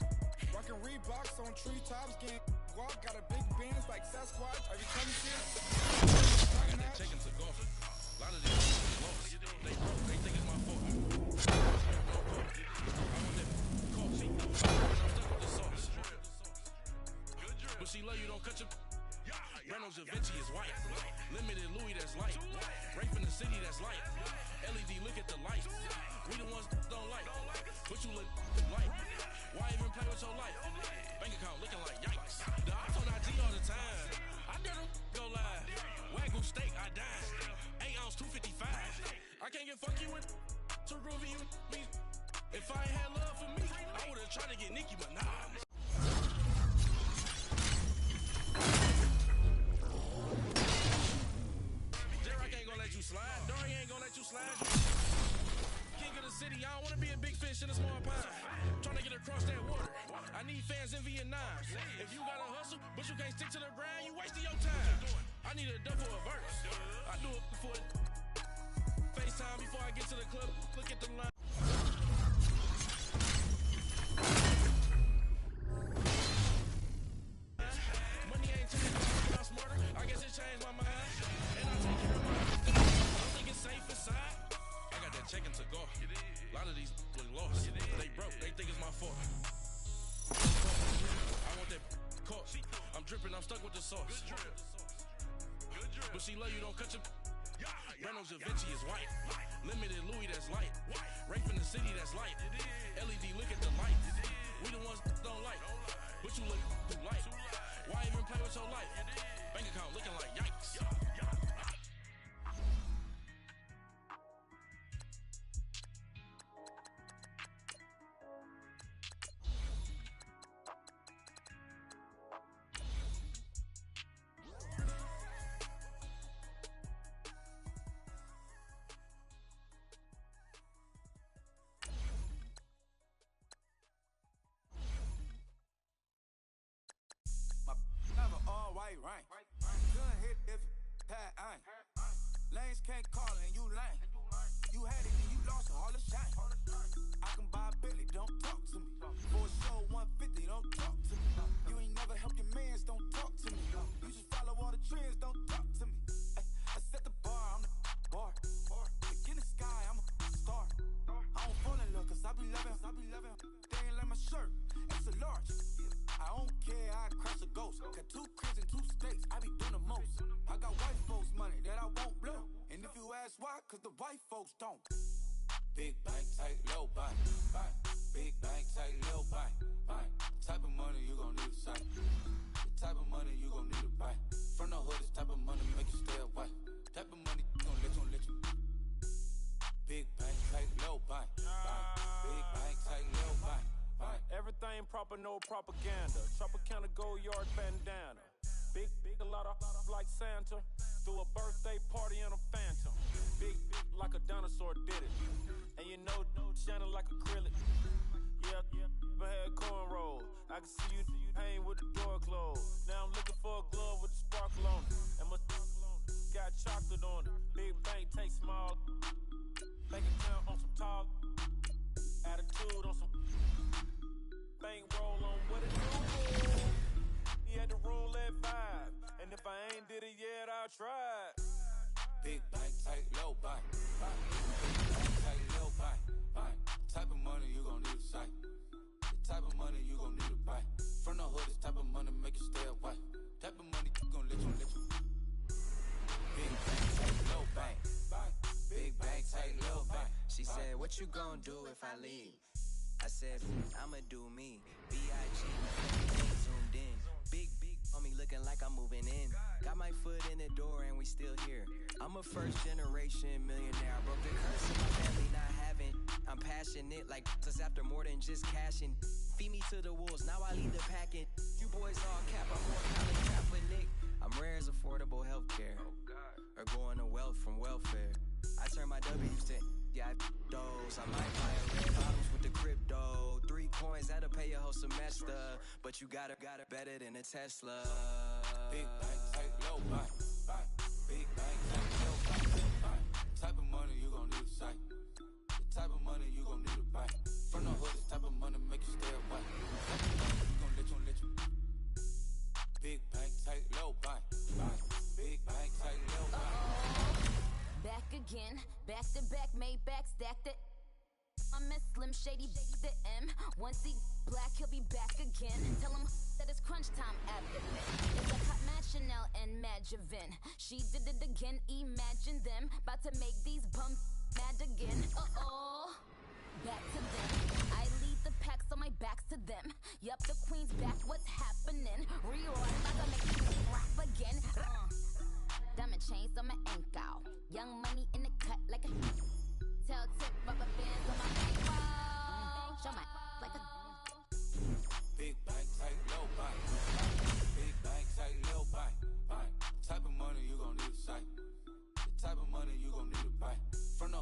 rockin' Reeboks on treetops, getting guap, got a big Benz like Sasquatch. Every time you see it, I got that chicken to golf. A lot of these lost. They broke, they think it's my fault. I want that coffee. I'm stuck with the sauce. But she love you, don't cut your Reynolds Da Vinci is white. Limited Louis, that's light. Rape in the city, that's light. LED, look at the lights. We the ones don't like. But you look light. Why even play with your life? Bank account looking like yikes. The ops on IG all the time. I dare them go live. Wagyu steak, I died. 8 ounce, 255. I can't get fuck you with too groovy you me. If I ain't had love for me, I would've tried to get Nicki Minaj. slash. King of the city, I don't wanna be a big fish in a small pond. Trying to get across that water. I need fans in Vietnam. If you gotta hustle, but you can't stick to the grind, you wasting your time. I need a double a verse. I do it before FaceTime before I get to the club. Look at the line. Money ain't changed my mind, I'm smarter. I guess it changed my mind. And I take care of my business. I think it's safe inside. I got that check to go. A lot of these look lost. They broke, they think it's my fault. I want that caught. I'm dripping, I'm stuck with the sauce. But she love you, don't cut your. Reynolds Da Vinci is white. Limited Louis, that's light. Rape in the city, that's light. LED, look at the light. We the ones that don't like. But you look too light. Why even play with your life? Bank account looking like yikes. Right. Couldn't hit if had ain't. Lanes can't call and you lame. You had it and you lost all the shine. I can buy a Billy, don't talk to me. For a show 150, don't talk to me. You ain't never helped your mans, don't talk to me. You just follow all the trends, don't talk to me. I set the bar, I'm the bar. Look in the sky, I'm a star. I don't fall in love cause I be loving. They ain't like my shirt, it's a large. I don't care, I crash a ghost. Got 2 cribs and 2 states, I be doing the most. I got white folks money that I won't blow. And if you ask why, cause the white folks don't. Big bank, tight, low bank. Big bank, tight, low bank. Type of money you gon' need to sight. The type of money you gon' need to buy. From the hood, this type of money make you stay away. Type of money gon' let you. Big bank, tight, low bank. Big bank, tight, low bank. Everything proper, no propaganda. Tropicana Gold Yard bandana. Big, a lot of like Santa. Threw a birthday party in a phantom. Big, like a dinosaur did it. And you know, shining like acrylic. Yeah, but had cornrows. I can see you hang with the door closed. Now I'm looking for a glove with a sparkle on it. And my got chocolate on it. Big bank, take small. Bank account on some tall. Attitude on some. Bank roll on what it do. He had the roulette vibe. And if I ain't did it yet, I'll try. Big bank, tight, low bank. Big bank, tight, low bank. Type of money you gon' need to sight. The type of money you gon' need to buy. From the hood, this type of money make you stay away. Type of money gon' let you. Big bank, tight, low bank. Big bank, tight, low bank. She said, what you gon' do if I leave? I said, I'ma do me. B.I.G. zoomed in. Big on me looking like I'm moving in. Got my foot in the door and we still here. I'm a first generation millionaire. I broke the curse of my family not having. I'm passionate like us after more than just cashing. Feed me to the wolves, now I lead the packing. You boys all cap, I'm more college Catholic. I'm rare as affordable healthcare. Or going to wealth from welfare. I turn my W's to those. I might buy a red bottoms with the crypto. 3 coins, that'll pay your whole semester. But you gotta better than a Tesla. Big bank, tight, low bank. Big bank, tight, low bank. Type of money you gon' need to sight. The type of money you gon' need to buy. From the hood, this type of money make you stay away. You gon' let you. Big bank, tight, low bank. Big bank, tight, low bank. Back again, back to back, made back, stacked it. I'm a Slim Shady, the M. Once he black, he'll be back again. Tell him that it's crunch time abdomen. It's a hot Mad Chanel and Magivin. She did it again, imagine them. About to make these bums mad again. Back to them. I lead the pack, so my back's to them. Yup, the queen's back, what's happening? Reroll, I'm gonna make you rap again. Diamond chains on my ankle. Young money in the cut like a tell tip rubber bands on my ankle. Show my like a big bank, tight, low bank. Big bank, tight, low bank. Type of money you gon' need to sight. The type of money you gon' need to buy. From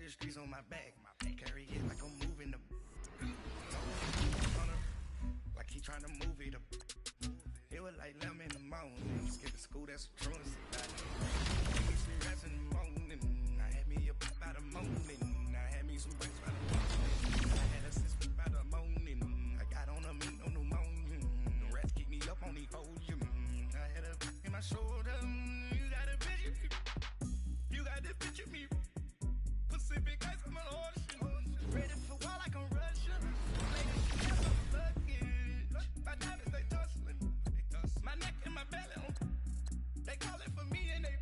the streets on my back. Carry it like I'm moving the. Like he trying to move it up. It was like 11 in the morning. Skip to school, that's a truancy. Give me some rest in the morning. I had me a pop by the morning. I had me some breaks by the morning. I had a sister by the morning. I got on a meat on the morning. The rats keep me up on the podium. I had a in my shoulder. You got a picture. You got the picture me. Pacific ice, I'm an ocean. Ready for war like I'm Russian. Ladies, I'm lucky. My diamonds, they tussling. My neck and my belly on. They call it for me and they.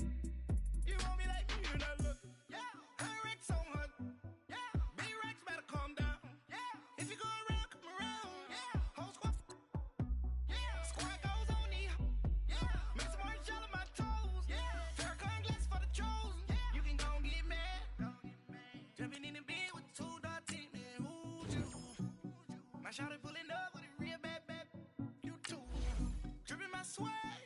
You want me like me and I look. Yeah. Her Rex on her. Yeah. B-Rex better calm down. Yeah. If you go around, come around. Yeah. Whole squad. Yeah. Squad goes on me. Yeah. Make some orange gel on my toes. Yeah. Farrakhan glass for the chosen. Yeah. You can go and get mad. Jumping in the bed with 2 dark team and who's you? My shawty pulling up with a real bad. You too. Dripping my swag.